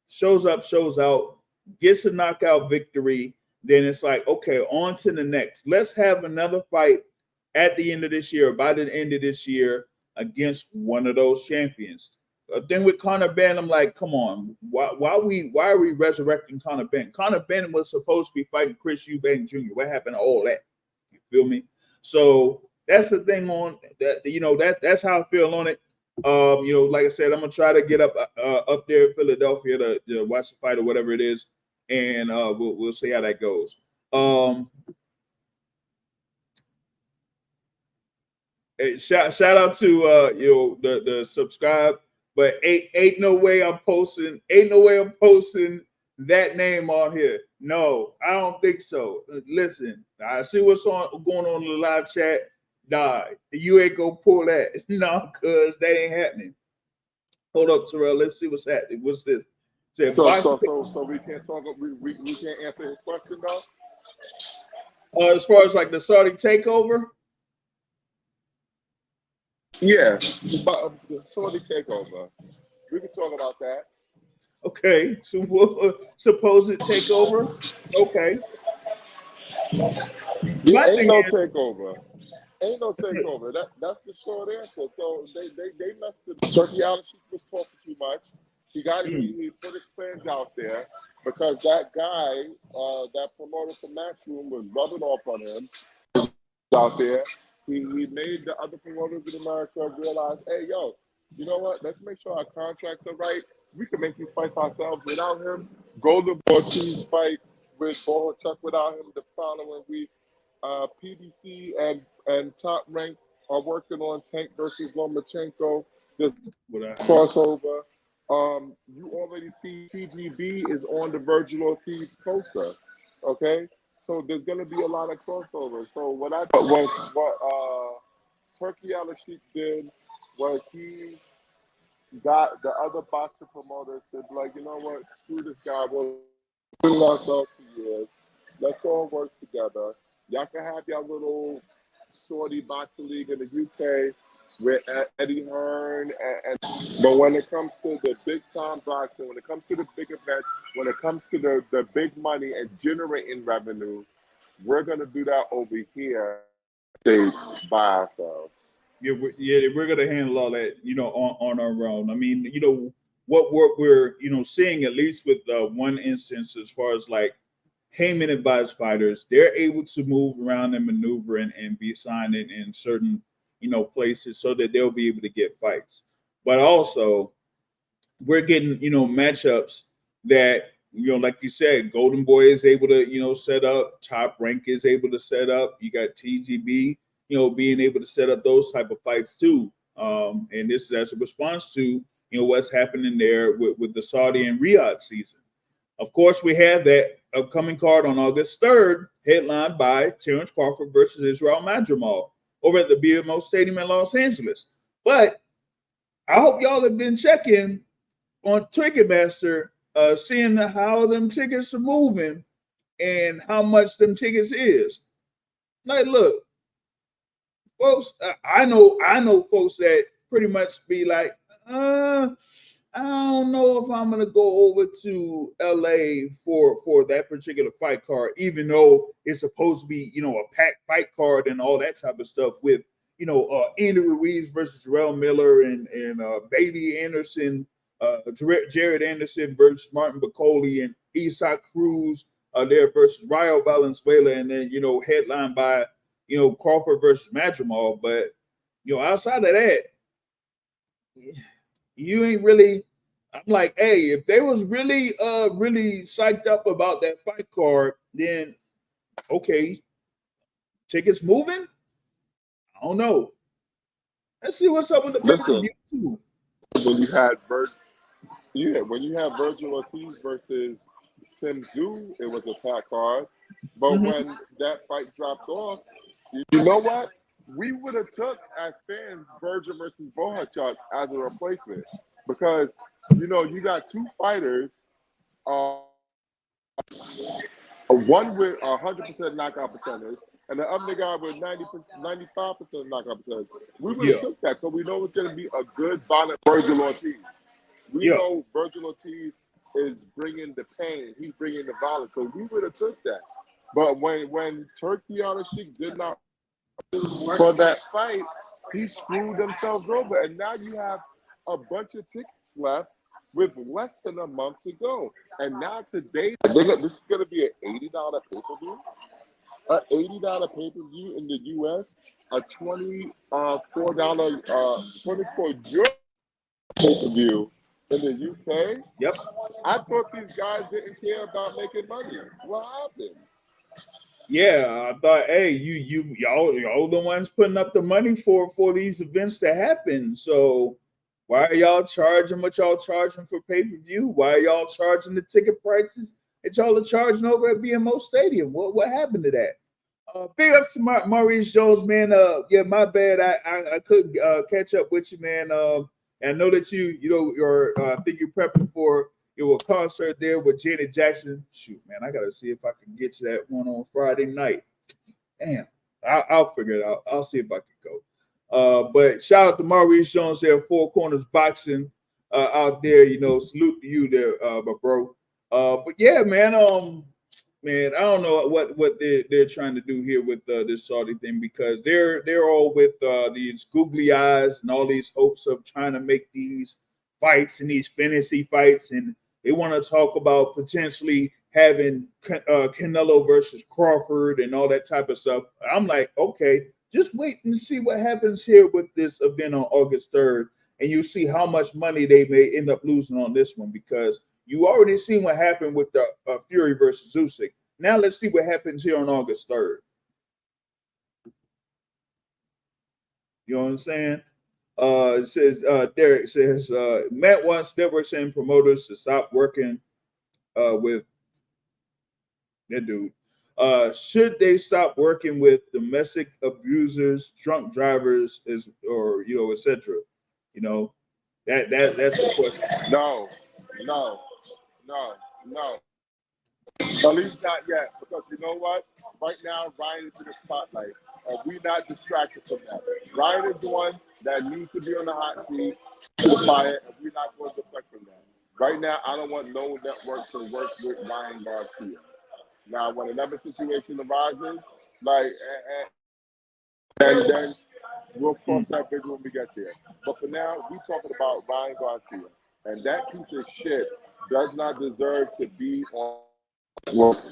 shows up, shows out, gets a knockout victory, then it's like, okay, on to the next. Let's have another fight at the end of this year, by the end of this year, against one of those champions. Then with Conor Ben, I'm like, come on, why are we resurrecting Conor Ben? Conor Ben was supposed to be fighting Chris Eubank Jr. What happened to all that? You feel me? So that's the thing on that. That's how I feel on it. Like I said, I'm gonna try to get up there in Philadelphia to watch the fight or whatever it is, and we'll see how that goes. Hey, shout out to the subscribe, but ain't no way I'm posting. Ain't no way I'm posting that name on here. No, I don't think so. Listen, I see what's going on in the live chat. Nah, you ain't gonna pull that. No, cause that ain't happening. Hold up, Terrell. Let's see what's happening. What's this? So we can't talk. We can't answer his question though. As far as like the Saudi takeover. Yeah, but the Saudi takeover. We can talk about that. Okay, so supposed takeover. Okay. Yeah, ain't no takeover. Ain't no takeover. That's the short answer. So they messed it. Turkey Sheik was talking too much. He put his plans out there because that guy, that promoter from Matchroom was rubbing off on him out there. He made the other promoters in America realize, hey, yo, you know what? Let's make sure our contracts are right. We can make these fights ourselves without him. Golden Ortiz fight with Bohachuk without him the following week. PBC and Top Rank are working on Tank versus Lomachenko. There's crossover. You already see TGB is on the Virgil Ortiz poster. Okay, so there's gonna be a lot of crossover. So what Turkey Sheik did was he got the other boxer promoters to be like, you know what, screw this guy. We'll put ourselves for years. Let's all work together. Y'all can have your little Saudi boxing league in the UK with Eddie Hearn, but when it comes to the big time boxing, when it comes to the big events, when it comes to the big money and generating revenue, we're gonna do that over here, States by ourselves. Yeah, we're gonna handle all that, on our own. I mean, what we're seeing, at least with one instance, as far as like Heyman advised fighters, they're able to move around and maneuver and be signed in certain places so that they'll be able to get fights. But also, we're getting matchups that like you said, Golden Boy is able to set up, Top Rank is able to set up. You got TGB, being able to set up those type of fights too. And this is as a response to what's happening there with the Saudi and Riyadh season. Of course, we have that upcoming card on August 3rd, headlined by Terrence Crawford versus Israel Madrimov over at the BMO Stadium in Los Angeles. But I hope y'all have been checking on Ticketmaster, seeing how them tickets are moving and how much them tickets is. Like, look, folks, I know folks that pretty much be like, I don't know if I'm gonna go over to LA for that particular fight card, even though it's supposed to be, a packed fight card and all that type of stuff with, Andy Ruiz versus Jarrell Miller and Bailey Anderson, Jared Anderson versus Martin Bacoli and Isaac Cruz there versus Rayo Valenzuela, and then headlined by Crawford versus Madrimov. But outside of that, you ain't really. I'm like, hey, if they was really psyched up about that fight card, then okay, tickets moving. I don't know. Let's see what's up with the Listen, when you had Virgil Ortiz versus Tim Tszyu, it was a pack card. But when that fight dropped off, you know what? We would have took as fans Virgil versus Bohachuk as a replacement because you got two fighters, one with 100% knockout percentage, and the other guy with 95% knockout percentage. We would have took that because we know it's going to be a good violent Virgil Ortiz. We know Virgil Ortiz is bringing the pain. He's bringing the violence. So we would have took that. But when Turkey Sheik did not for that fight, he screwed themselves over. And now you have a bunch of tickets left with less than a month to go. And now today, this is going to be an $80 pay-per-view. An $80 pay-per-view in the U.S. A $24 euro pay-per-view in the U.K. Yep. I thought these guys didn't care about making money. What happened? Yeah, I thought, hey, y'all the ones putting up the money for these events to happen. So why are y'all charging what y'all charging for pay-per-view? Why are y'all charging the ticket prices that y'all are charging over at BMO Stadium? What happened to that? Big ups to Maurice Jones, man. Yeah, my bad. I couldn't catch up with you, man. I know that you're I think you're prepping for your concert there with Janet Jackson. Shoot, man, I gotta see if I can get to that one on Friday night. Damn, I'll figure it out. I'll see if I can go. But shout out to Maurice Jones there, Four Corners Boxing out there. Salute to you there, my bro. But yeah, man, I don't know what they're trying to do here with this Saudi thing, because they're all with these googly eyes and all these hopes of trying to make these fights and these fantasy fights, and they want to talk about potentially having Canelo versus Crawford and all that type of stuff. I'm like, okay, just wait and see what happens here with this event on August 3rd, and you see how much money they may end up losing on this one, because you already seen what happened with the Fury versus Usyk. Now let's see what happens here on August 3rd. You know what I'm saying? It says Derek says Matt wants networks and promoters to stop working with that dude. Should they stop working with domestic abusers, drunk drivers, etc.? That's the question. No. At least not yet, because you know what? Right now, Ryan is in the spotlight, and we're not distracted from that. Ryan is the one that needs to be on the hot seat to the fire, and we're not going to deflect from that. Right now, I don't want no network to work with Ryan Garcia. Now, when another situation arises, and then we'll cross that bridge when we get there. But for now, we're talking about Ryan Garcia, and that piece of shit does not deserve to be on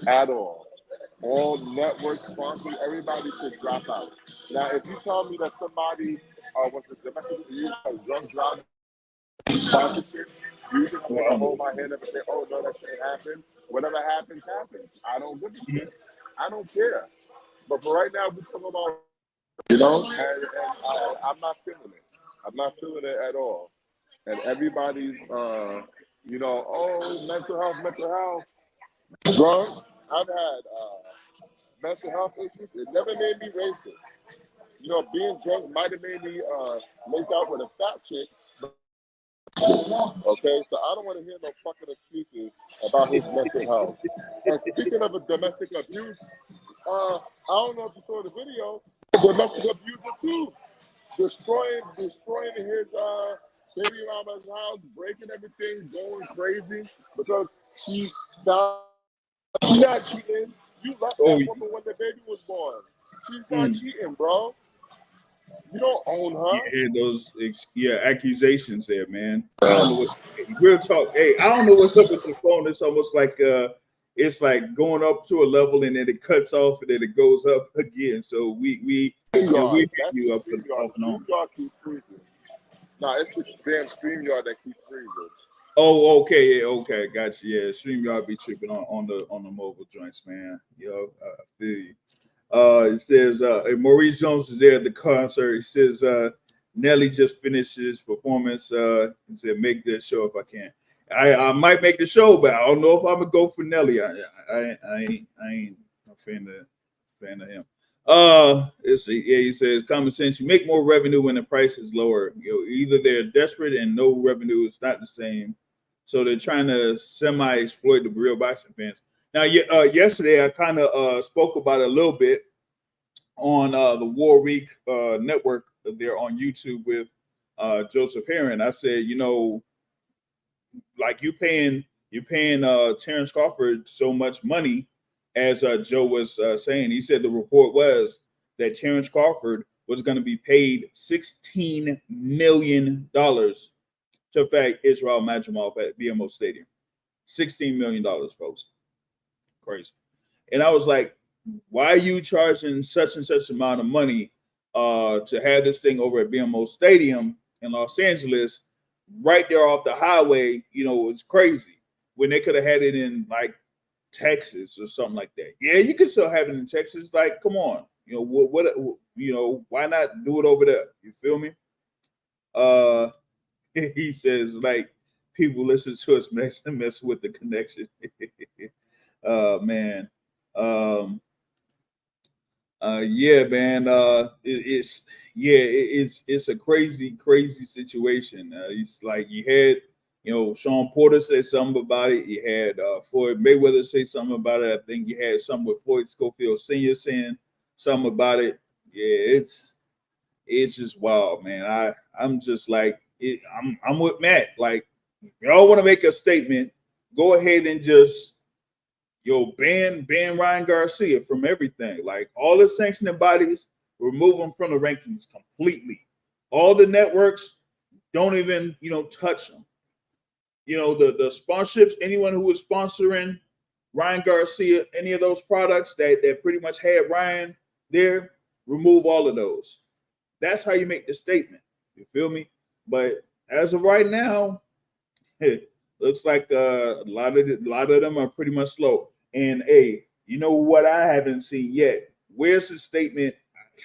at all. All network sponsors, everybody should drop out. Now, if you tell me that somebody was a domestic abuse or drug driver sponsorship, you can hold my hand up and say, "Oh no, that shouldn't happen." Whatever happens, happens. I don't give a shit. I don't care. But for right now, we're talking about, and I'm not feeling it. I'm not feeling it at all. And everybody's, oh, mental health. Bro, I've had mental health issues. It never made me racist. Being drunk might have made me make out with a fat chick. Okay, so I don't want to hear no fucking excuses about his mental health. And speaking of a domestic abuse, I don't know if you saw the video. Domestic abuser too, destroying his baby mama's house, breaking everything, going crazy because she found. She's not cheating. You left that woman when the baby was born. She's not cheating, bro. You don't own her. You hear those accusations there, man. I don't know real talk. Hey, I don't know what's up with your phone. It's almost like it's like going up to a level and then it cuts off and then it goes up again. So we hit you up and on. StreamYard keeps freezing. Nah, it's the damn StreamYard that keeps freezing. Oh, okay, yeah, okay, gotcha. Yeah, StreamYard be tripping on the mobile joints, man. I feel you. It says Maurice Jones is there at the concert. He says Nelly just finished his performance. He said make the show if I can. I might make the show, but I don't know if I'm gonna go for Nelly. I ain't a fan of him. He says common sense. You make more revenue when the price is lower. Either they're desperate and no revenue is not the same, so they're trying to semi-exploit the real boxing fans. Now, yesterday I kind of spoke about it a little bit on the War Week network there on YouTube with Joseph Herron. I said, like you're paying Terrence Crawford so much money, as Joe was saying. He said the report was that Terrence Crawford was going to be paid $16 million to fight Israel Madrimov at BMO Stadium. $16 million, folks. Crazy. And I was like, why are you charging such and such amount of money to have this thing over at BMO Stadium in Los Angeles, right there off the highway? It's crazy when they could have had it in like Texas or something like that. Yeah, you can still have it in Texas. Like, come on, you know what you know, why not do it over there? You feel me? He says like people listen to us mess with the connection. Man. Yeah, man. It's a crazy situation. It's like you had, you know, Sean Porter say something about it. You had Floyd Mayweather say something about it. I think you had something with Floyd Schofield Sr. saying something about it. Yeah, it's just wild, man. I'm just like I'm with Matt. Like, if y'all want to make a statement, go ahead and just ban Ryan Garcia from everything. Like, all the sanctioning bodies, remove them from the rankings completely. All the networks, don't even, you know, touch them. You know, the sponsorships, anyone who was sponsoring Ryan Garcia, any of those products that pretty much had Ryan there, remove all of those. That's how you make the statement. You feel me? But as of right now, looks like a lot of them are pretty much slow. And you know what I haven't seen yet? Where's the statement?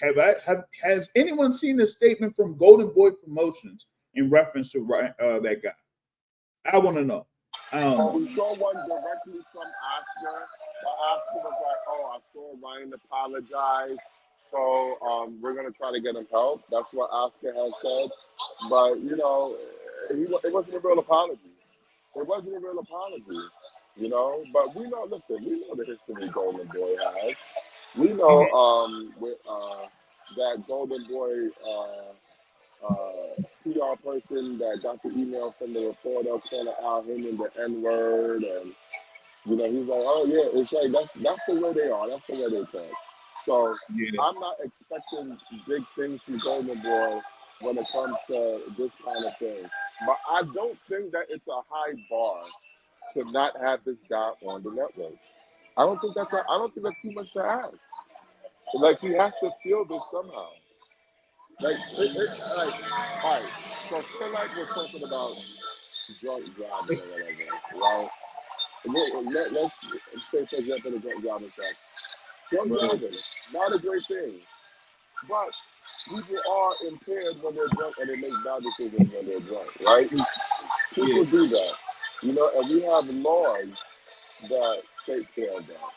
Has anyone seen the statement from Golden Boy Promotions in reference to that guy? I want to know. I don't know. We saw one directly from Oscar. Oscar was like, "Oh, I saw Ryan apologize, so we're gonna try to get him help." That's what Oscar has said. But you know, it wasn't a real apology. It wasn't a real apology, you know. But we know. Listen, we know the history Golden Boy has. We know that Golden Boy PR person that got the email from the reporter calling out him in the N-word, and you know, he's like, "Oh yeah, it's like that's the way they are. That's the way they think." So Yeah. I'm not expecting big things from Golden Boy when it comes to this kind of thing. But I don't think that it's a high bar to not have this guy on the network. I don't think that's too much to ask. Like, he has to feel this somehow. Like, like, all right. So feel like we're talking about drunk driving or whatever, right? Let's say, for example, the drunk driving stuff. Drunk driving, not a great thing. But people are impaired when they're drunk, and they make bad decisions when they're drunk, right? People do that, you know, and we have laws that take care of that,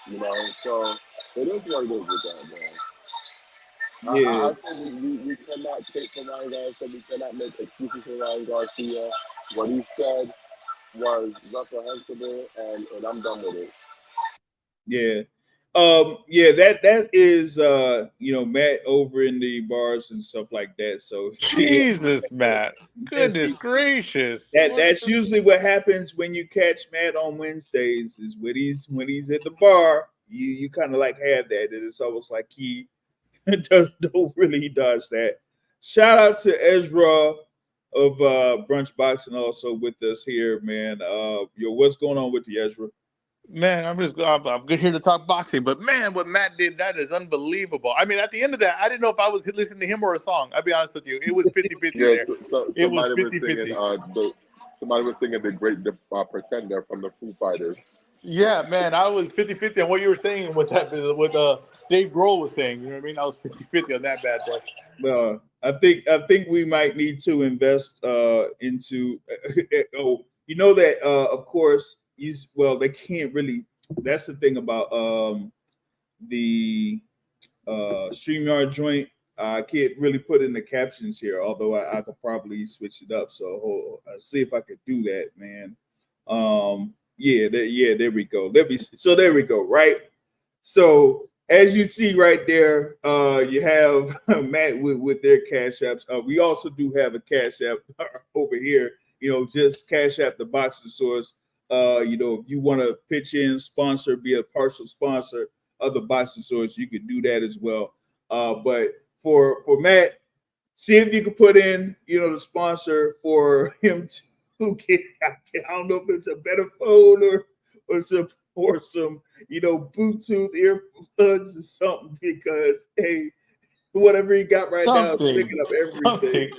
you know. So it is what it is with that, man. Yeah. I think we cannot take for Ryan Garcia. We cannot make excuses for Ryan Garcia. What he said was reprehensible, and I'm done with it. Yeah. Yeah, that is you know, Matt over in the bars and stuff like that. So Jesus, Matt. Goodness gracious. that's usually what happens when you catch Matt on Wednesdays, is when he's at the bar, you kind of like have that. And it's almost like he don't really dodge that. Shout out to Ezra of Brunch Boxing also with us here, man. What's going on with you, Ezra? Man, I'm good here to talk boxing, but man, what Matt did, that is unbelievable. I mean, at the end of that, I didn't know if I was listening to him or a song. I'll be honest with you. It was 50-50 Yeah, there. so It was somebody was 50-50. singing the Great Pretender from the Foo Fighters. Yeah, man, I was 50-50 on what you were saying with that, with Dave Grohl was saying. You know what I mean? I was 50-50 on that bad boy. I think we might need to invest into you know that of course they can't really. That's the thing about the StreamYard joint. I can't really put in the captions here, although I could probably switch it up. So I'll see if I could do that, man. There we go. There we go, right? So as you see right there, you have Matt with their cash apps. We also do have a cash app over here. You know, just cash app the Boxing Source. You know, if you want to pitch in, sponsor, be a partial sponsor of the Boxing Source, you could do that as well. But for Matt, see if you can put in, you know, the sponsor for him to get. I don't know if it's a better phone or some you know, Bluetooth earplugs or something, because hey, whatever he got right now is picking up everything.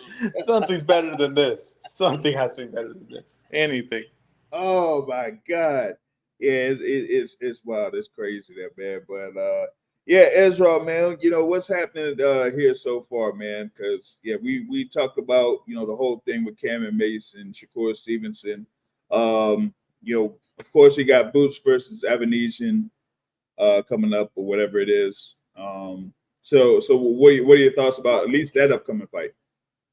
Something's better than this. Something has to be better than this. Anything. Oh my God. it's wild. It's crazy that, man. But yeah, Ezra, man, what's happening here so far, man? Because we talked about the whole thing with Cam Mase and Shakur Stevenson. Of course, you got Boots versus Avanesyan coming up or whatever it is. So what are your thoughts about at least that upcoming fight?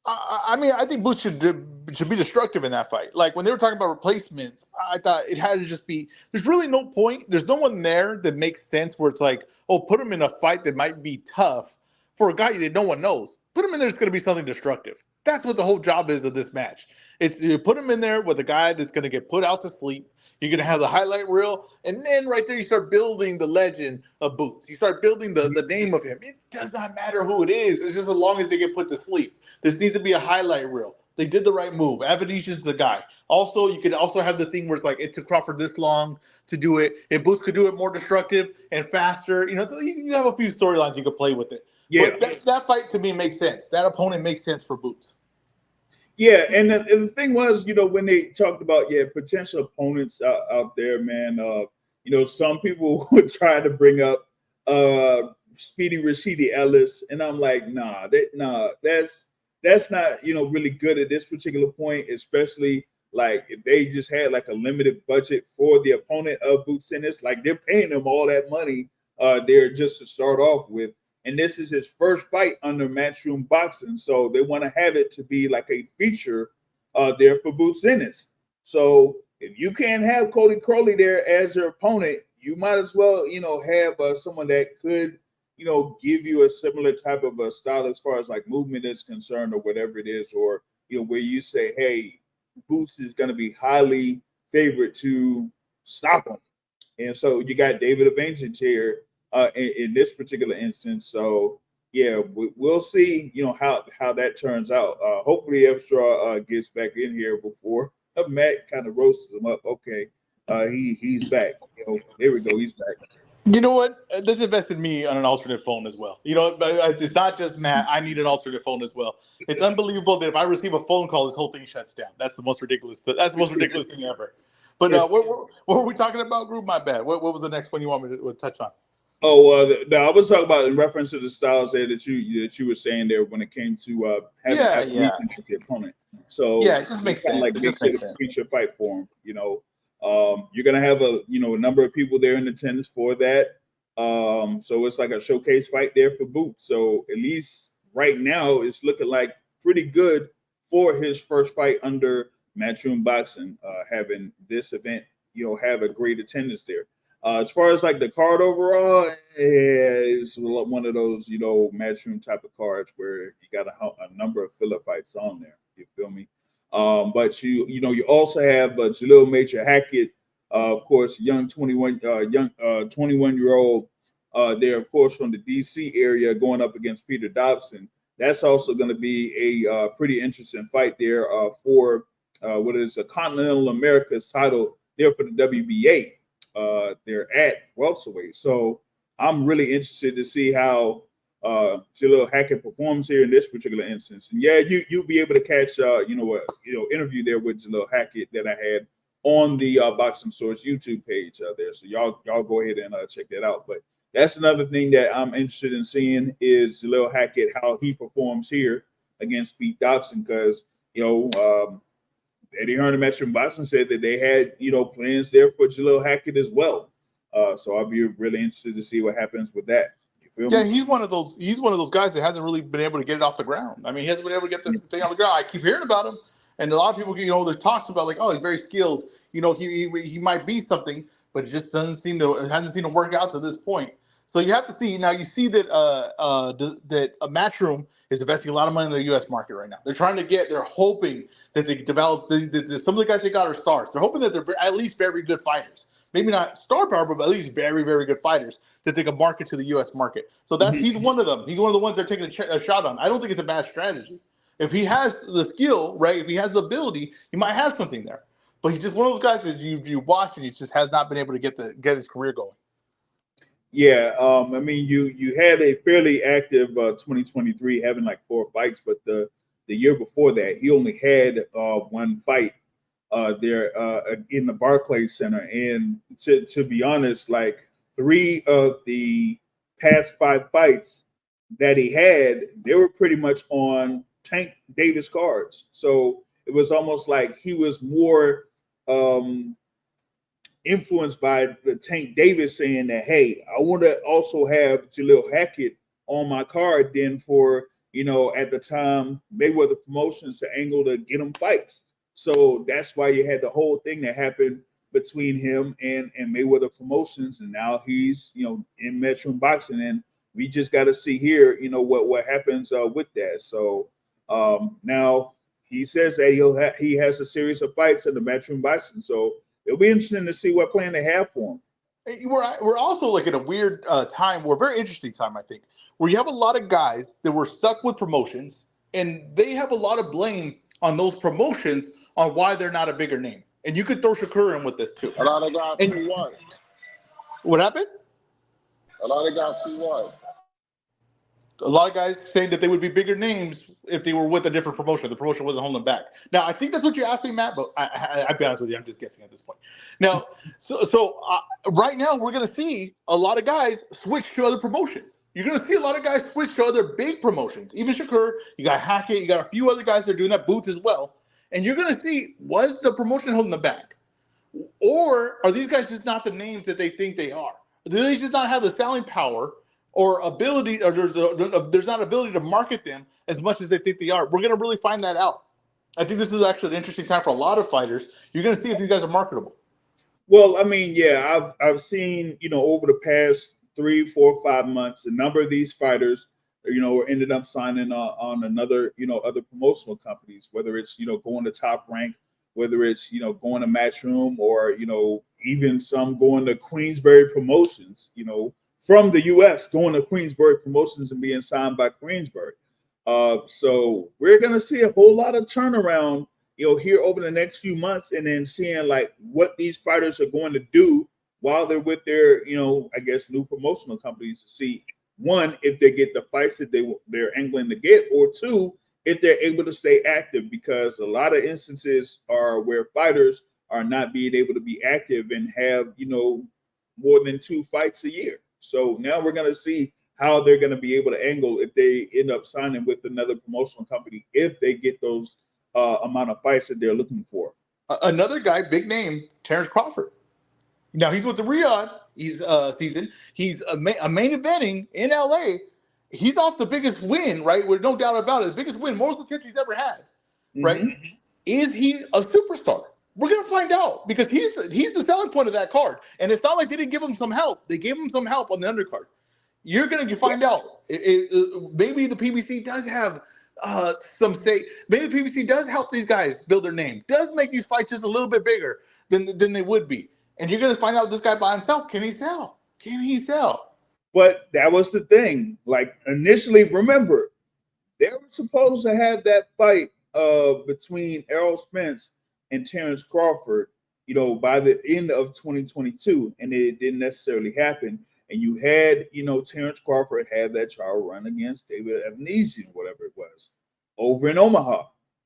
I mean, I think Boots should be destructive in that fight. Like when they were talking about replacements, I thought it had to just be. There's really no point. There's no one there that makes sense. Where it's like, oh, put him in a fight that might be tough for a guy that no one knows. Put him in there. It's going to be something destructive. That's what the whole job is of this match. It's you put him in there with a guy that's going to get put out to sleep. You're going to have the highlight reel, and then right there you start building the legend of Boots. You start building the name of him. It does not matter who it is. It's just as long as they get put to sleep. This needs to be a highlight reel. They did the right move. Avanesyan's the guy. Also, you could also have the thing where it's like it took Crawford this long to do it. If Boots could do it more destructive and faster, so you have a few storylines you could play with it. Yeah, but that fight to me makes sense. That opponent makes sense for Boots. Yeah, and the thing was, when they talked about potential opponents out there, man, some people would try to bring up Speedy Rashidi Ellis, and I'm like, that's not really good at this particular point, especially like if they just had like a limited budget for the opponent of Boots Ennis, like they're paying them all that money there just to start off with. And this is his first fight under Matchroom Boxing, so they want to have it to be like a feature there for Boots Ennis. So if you can't have Cody Crowley there as your opponent, you might as well have someone that could give you a similar type of a style as far as like movement is concerned or whatever it is, or where you say, hey, Boots is going to be highly favored to stop him. And so you got David Avanesyan here in this particular instance. So we'll see how that turns out. Hopefully Evstra gets back in here before Matt kind of roasts him up. Okay, he's back. There we go, he's back. You know what? This invested me on an alternate phone as well. It's not just Matt. I need an alternate phone as well. It's unbelievable that if I receive a phone call, this whole thing shuts down. That's the most ridiculous. That's the most ridiculous thing ever. But what were we talking about, group? My bad. What was the next one you want me to touch on? Oh, no, I was talking about in reference to the styles there that you were saying there when it came to having the opponent. So it just makes sense. Like it makes just makes it a sense. feature fight for him. You're gonna have a number of people there in attendance for that. So it's like a showcase fight there for Boots. So at least right now it's looking like pretty good for his first fight under Matchroom Boxing, having this event have a great attendance there. As far as like the card overall, it's one of those Matchroom type of cards where you got a number of filler fights on there. You feel me? But you also have Jalil Hackett, of course, young 21-year-old there, of course, from the DC area, going up against Peter Dobson. That's also going to be a pretty interesting fight there for what is a Continental America's title there for the WBA. They're at welterweight. So I'm really interested to see how Jalil Hackett performs here in this particular instance. And you'll be able to catch interview there with Jalil Hackett that I had on the Boxing Source YouTube page there. So y'all go ahead and check that out. But that's another thing that I'm interested in seeing is Jalil Hackett, how he performs here against Pete Dobson, because Eddie Hearn and Matchroom Boxing said that they had plans there for Jalil Hackett as well. So I'll be really interested to see what happens with that. You feel me? He's one of those guys that hasn't really been able to get it off the ground. I mean, he hasn't been able to get the thing on the ground. I keep hearing about him, and a lot of people, there's talks about like, oh, he's very skilled. He might be something, but it just hasn't seemed to work out to this point. So you have to see now. You see that that Matchroom is investing a lot of money in the U.S. market right now. They're hoping that they develop some of the guys they got are stars. They're hoping that they're at least very good fighters. Maybe not star power, but at least very, very good fighters that they can market to the U.S. market. So he's one of them. He's one of the ones they're taking a shot on. I don't think it's a bad strategy. If he has the skill, right? If he has the ability, he might have something there. But he's just one of those guys that you watch and he just has not been able to get his career going. Yeah, I mean, you had a fairly active 2023, having like 4 fights, but the year before that, he only had one fight there in the Barclays Center. And to be honest, like 3 of the past 5 fights that he had, they were pretty much on Tank Davis cards. So it was almost like he was more influenced by the Tank Davis saying that, hey, I want to also have Jalil Hackett on my card then for, at the time, Mayweather Promotions to angle to get him fights. So that's why you had the whole thing that happened between him and Mayweather Promotions. And now he's, in Matchroom Boxing. And we just got to see here, what happens with that. So now he says that he has a series of fights in the Matchroom Boxing. So it'll be interesting to see what plan they have for him. We're also like in a weird time, or very interesting time, I think, where you have a lot of guys that were stuck with promotions, and they have a lot of blame on those promotions on why they're not a bigger name. And you could throw Shakur in with this too. A lot of guys who won. What happened? A lot of guys who won. A lot of guys saying that they would be bigger names if they were with a different promotion. The promotion wasn't holding them back. Now, I think that's what you asked me, Matt, but I'll be honest with you. I'm just guessing at this point. Now, so right now we're going to see a lot of guys switch to other promotions. You're going to see a lot of guys switch to other big promotions. Even Shakur, you got Hackett, you got a few other guys that are doing that, Boots as well. And you're going to see, was the promotion holding them back? Or are these guys just not the names that they think they are? Do they just not have the selling power or ability, or there's not ability to market them as much as they think they are? We're going to really find that out. I think this is actually an interesting time for a lot of fighters. You're going to see if these guys are marketable. Well, I mean, yeah, I've seen, over the past 3, 4, 5 months, a number of these fighters, ended up signing on another, other promotional companies, whether it's, going to Top Rank, whether it's, going to Matchroom, or, even some going to Queensberry Promotions, from the U.S., going to Queensberry Promotions and being signed by Queensberry. So we're going to see a whole lot of turnaround, here over the next few months, and then seeing like what these fighters are going to do while they're with their, I guess, new promotional companies to see, one, if they get the fights that they're angling to get, or two, if they're able to stay active, because a lot of instances are where fighters are not being able to be active and have, more than 2 fights a year. So now we're going to see how they're going to be able to angle if they end up signing with another promotional company, if they get those amount of fights that they're looking for. Another guy, big name, Terrence Crawford. Now he's with the Riyadh season. He's a main eventing in LA. He's off the biggest win, right? With no doubt about it, the biggest win most of the country's ever had, right? Mm-hmm. Is he a superstar? We're gonna find out, because he's the selling point of that card. And it's not like they didn't give him some help. They gave him some help on the undercard. You're gonna find out. Maybe the PBC does have some say. Maybe the PBC does help these guys build their name. Does make these fights just a little bit bigger than they would be. And you're going to find out this guy by himself. Can he sell? Can he sell? But that was the thing. Like, initially, remember, they were supposed to have that fight between Errol Spence and Terrence Crawford, by the end of 2022. And it didn't necessarily happen. And you had, Terrence Crawford had that trial run against David Avanesyan, whatever it was, over in Omaha,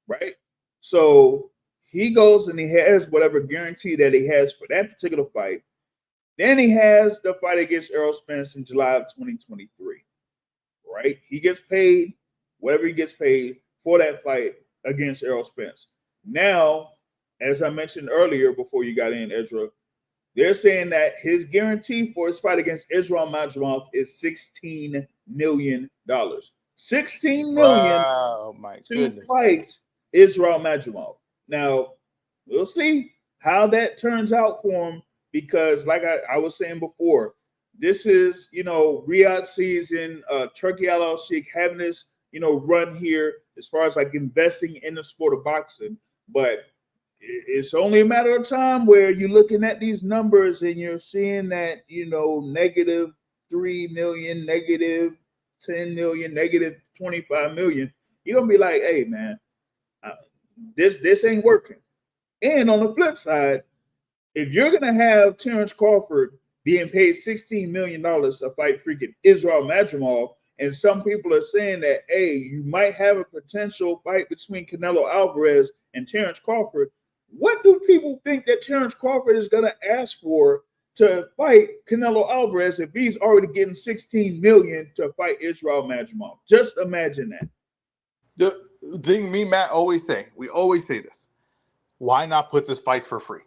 right? So he goes and he has whatever guarantee that he has for that particular fight. Then he has the fight against Errol Spence in July of 2023, right? He gets paid whatever he gets paid for that fight against Errol Spence. Now, as I mentioned earlier before you got in, Ezra, they're saying that his guarantee for his fight against Israel Madrimov is $16 million. $16 million wow, my goodness. Fight Israel Madrimov. Now, we'll see how that turns out for him, because like I was saying before, this is, Riyadh season, Turkey Al Sheikh having this, run here as far as like investing in the sport of boxing. But it's only a matter of time where you're looking at these numbers and you're seeing that, negative 3 million, negative 10 million, negative 25 million. You're going to be like, hey, man, this ain't working. And on the flip side, if you're going to have Terrence Crawford being paid $16 million to fight freaking Israel Madrimov, and some people are saying that, hey, you might have a potential fight between Canelo Alvarez and Terrence Crawford, What do people think that Terrence Crawford is going to ask for to fight Canelo Alvarez if he's already getting $16 million to fight Israel Madrimov? Just imagine that. The thing me, Matt, we always say this. Why not put this fight for free?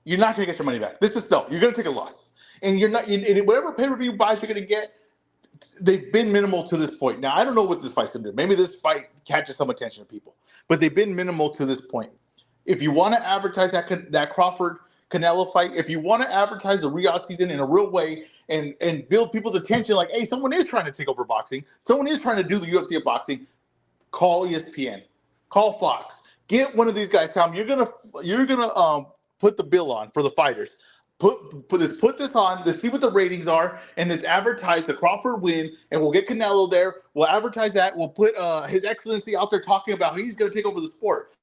You're not going to get your money back. You're going to take a loss. And you're not, in whatever pay-per-view buys you're going to get, they've been minimal to this point. Now, I don't know what this fight's going to do. Maybe this fight catches some attention to people. But they've been minimal to this point. If you want to advertise that Crawford-Canelo fight, if you want to advertise the Riyadh season in a real way and build people's attention like, hey, someone is trying to take over boxing, someone is trying to do the UFC of boxing, call ESPN, call Fox. Get one of these guys. Tell them you're gonna put the bill on for the fighters. Put this on. Let's see what the ratings are, and let's advertise the Crawford win, and we'll get Canelo there. We'll advertise that. We'll put His Excellency out there talking about how he's gonna take over the sport.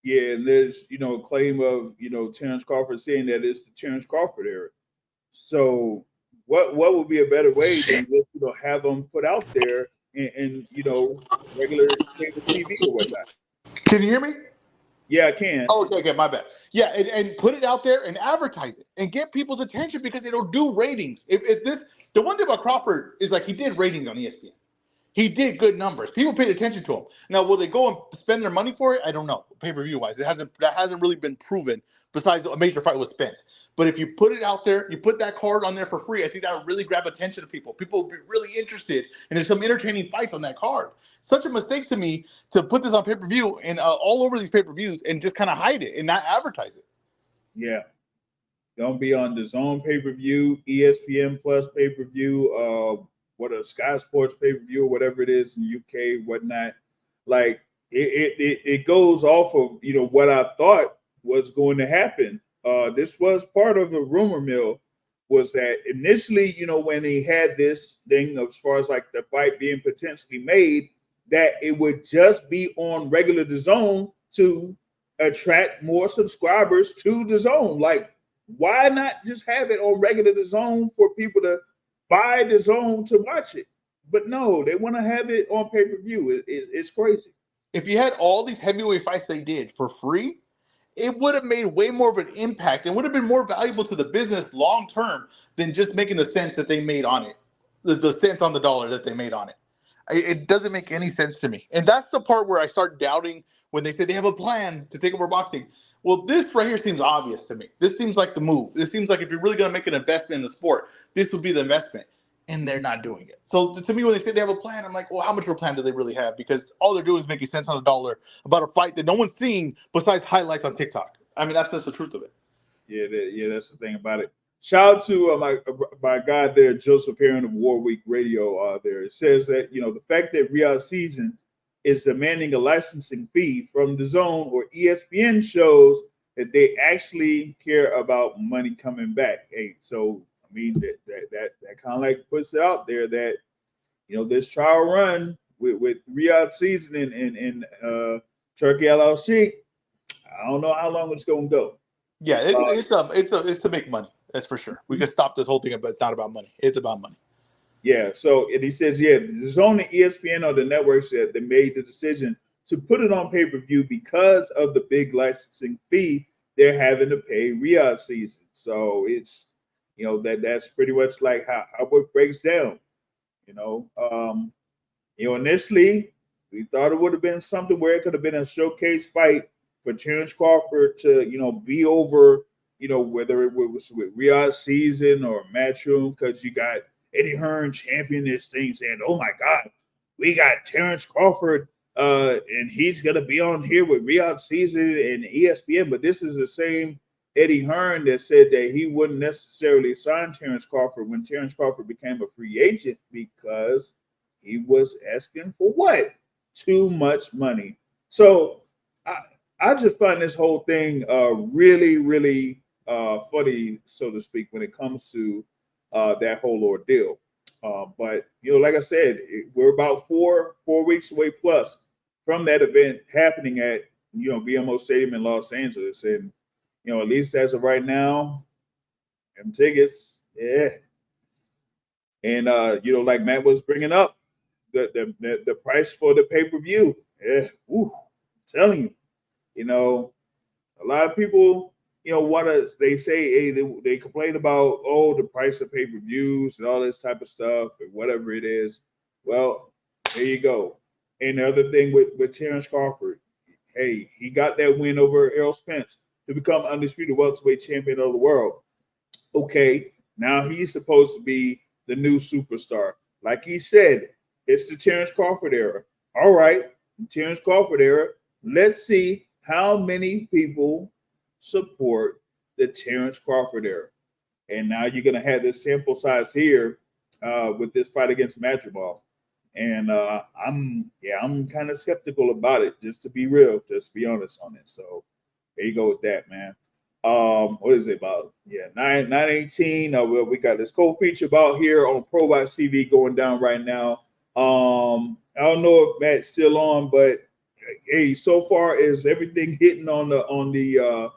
Yeah, and there's a claim of Terrence Crawford saying that it's the Terrence Crawford era. So what would be a better way than just have them put out there and regular cable TV or whatnot? Can you hear me? Yeah, I can. Oh, okay, my bad. Yeah, and put it out there and advertise it and get people's attention because they don't do ratings. The one thing about Crawford is like he did ratings on ESPN. He did good numbers. People paid attention to him. Now, will they go and spend their money for it? I don't know. Pay-per-view wise, that hasn't really been proven. Besides, a major fight was spent. But if you put it out there, you put that card on there for free, I think that would really grab attention to people. People would be really interested, and there's some entertaining fights on that card. Such a mistake to me to put this on pay-per-view and all over these pay-per-views and just kind of hide it and not advertise it. Yeah. Don't be on the Zone pay-per-view, ESPN Plus pay-per-view, Sky Sports pay-per-view or whatever it is in the UK, whatnot. Like it goes off of what I thought was going to happen. This was part of the rumor mill, was that initially, when he had this thing as far as like the fight being potentially made, that it would just be on regular DAZN to attract more subscribers to DAZN. Like, why not just have it on regular DAZN for people to buy DAZN to watch it? But no, they want to have it on pay-per-view. It's crazy. If you had all these heavyweight fights they did for free, it would have made way more of an impact and would have been more valuable to the business long term than just making the cents that they made on it, the cents on the dollar that they made on it. It doesn't make any sense to me. And that's the part where I start doubting when they say they have a plan to take over boxing. Well, this right here seems obvious to me. This seems like the move. This seems like if you're really going to make an investment in the sport, this would be the investment. And they're not doing it. So to me, when they say they have a plan, I'm like, well, how much of a plan do they really have? Because all they're doing is making cents on the dollar about a fight that no one's seeing besides highlights on TikTok. I mean, that's just the truth of it. Yeah, that's the thing about it. Shout out to my guy there, Joseph Heron of Warwick Radio. There it says that the fact that Riyadh season is demanding a licensing fee from DAZN or ESPN shows that they actually care about money coming back. Hey, so I mean that kind of like puts it out there that this trial run with Riyadh season and Turkey Al Sheikh, I don't know how long it's going to go. Yeah, it's to make money. That's for sure. We could stop this whole thing, but it's not about money. It's about money. Yeah. So and he says, there's only ESPN or the networks that they made the decision to put it on pay-per-view because of the big licensing fee they're having to pay Riyadh season. So it's that's pretty much like how it breaks down. Initially we thought it would have been something where it could have been a showcase fight for Terrence Crawford to be over. Whether it was with Riyadh season or Matchroom, because you got Eddie Hearn champion this thing saying, oh my God, we got Terrence Crawford and he's going to be on here with Riyadh season and ESPN. But this is the same Eddie Hearn that said that he wouldn't necessarily sign Terrence Crawford when Terrence Crawford became a free agent because he was asking for what? Too much money. So I just find this whole thing really, really funny, so to speak, when it comes to that whole ordeal. But like I said, we're about four weeks away plus from that event happening at BMO Stadium in Los Angeles, and at least as of right now, them tickets, yeah. And like Matt was bringing up, the price for the pay-per-view, yeah. Ooh, I'm telling you. You know, a lot of people, they say, hey, they complain about, the price of pay-per-views and all this type of stuff and whatever it is. Well, there you go. And the other thing with Terrence Crawford, hey, he got that win over Errol Spence to become undisputed welterweight champion of the world. Okay, now he's supposed to be the new superstar. Like he said, it's the Terrence Crawford era. All right, the Terrence Crawford era. Let's see how many people support the Terrence Crawford era. And now you're going to have this sample size here with this fight against Matchroom. And I'm kind of skeptical about it, just to be real, just to be honest on it. So there you go with that, man. What is it about? Yeah, 918. We got this co-feature about here on Pro Box TV going down right now. I don't know if Matt's still on, but hey, so far is everything hitting on the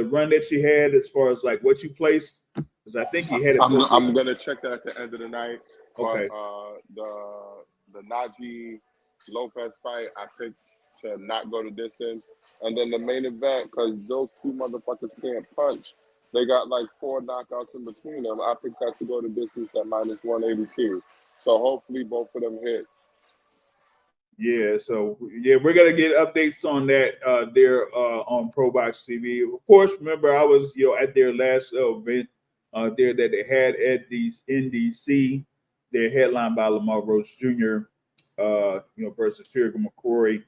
run that you had as far as like what you placed? Because I think you had it. I'm gonna check that at the end of the night. Okay. But the Najee Lopez fight, I picked to not go the distance. And then the main event, because those two motherfuckers can't punch, they got like 4 knockouts in between them. I picked that to go the distance at -182. So hopefully both of them hit. Yeah, so we're gonna get updates on that there on Pro Box TV. Of course, remember I was at their last event there that they had at these in DC. They're headlined by Lamar Rhodes Jr. Versus Fergus McCrory.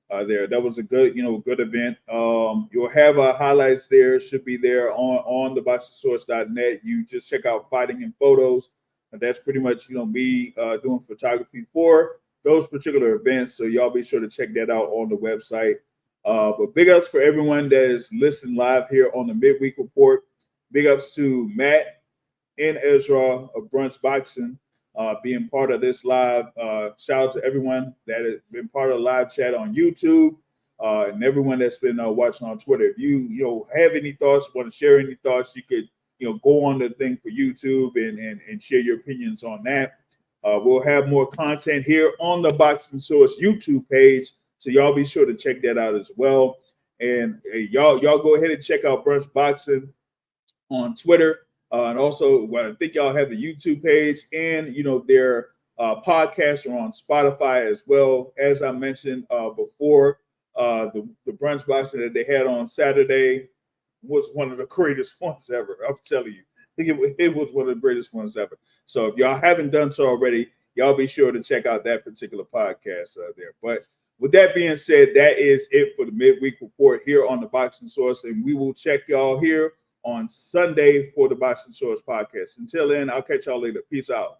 There, that was a good good event. You'll have highlights there. Should be there on the boxingsource.net. You just check out fighting and photos. And that's pretty much me doing photography for those particular events. So y'all be sure to check that out on the website. But big ups for everyone that is listening live here on the Midweek Report. Big ups to Matt and Ezra of Brunch Boxing being part of this live. Shout out to everyone that has been part of the live chat on YouTube and everyone that's been watching on Twitter. If you have any thoughts, want to share any thoughts, you could go on the thing for YouTube and share your opinions on that. We'll have more content here on the Boxing Source YouTube page, so y'all be sure to check that out as well. And y'all go ahead and check out Brunch Boxing on Twitter, and also I think y'all have the YouTube page, and their podcasts are on Spotify as well. As I mentioned before, the Brunch Boxing that they had on Saturday was one of the greatest ones ever. I'm telling you, I think it was one of the greatest ones ever. So if y'all haven't done so already, y'all be sure to check out that particular podcast there. But with that being said, that is it for the Midweek Report here on the Boxing Source, and we will check y'all here on Sunday for the Boxing Source podcast. Until then, I'll catch y'all later. Peace out.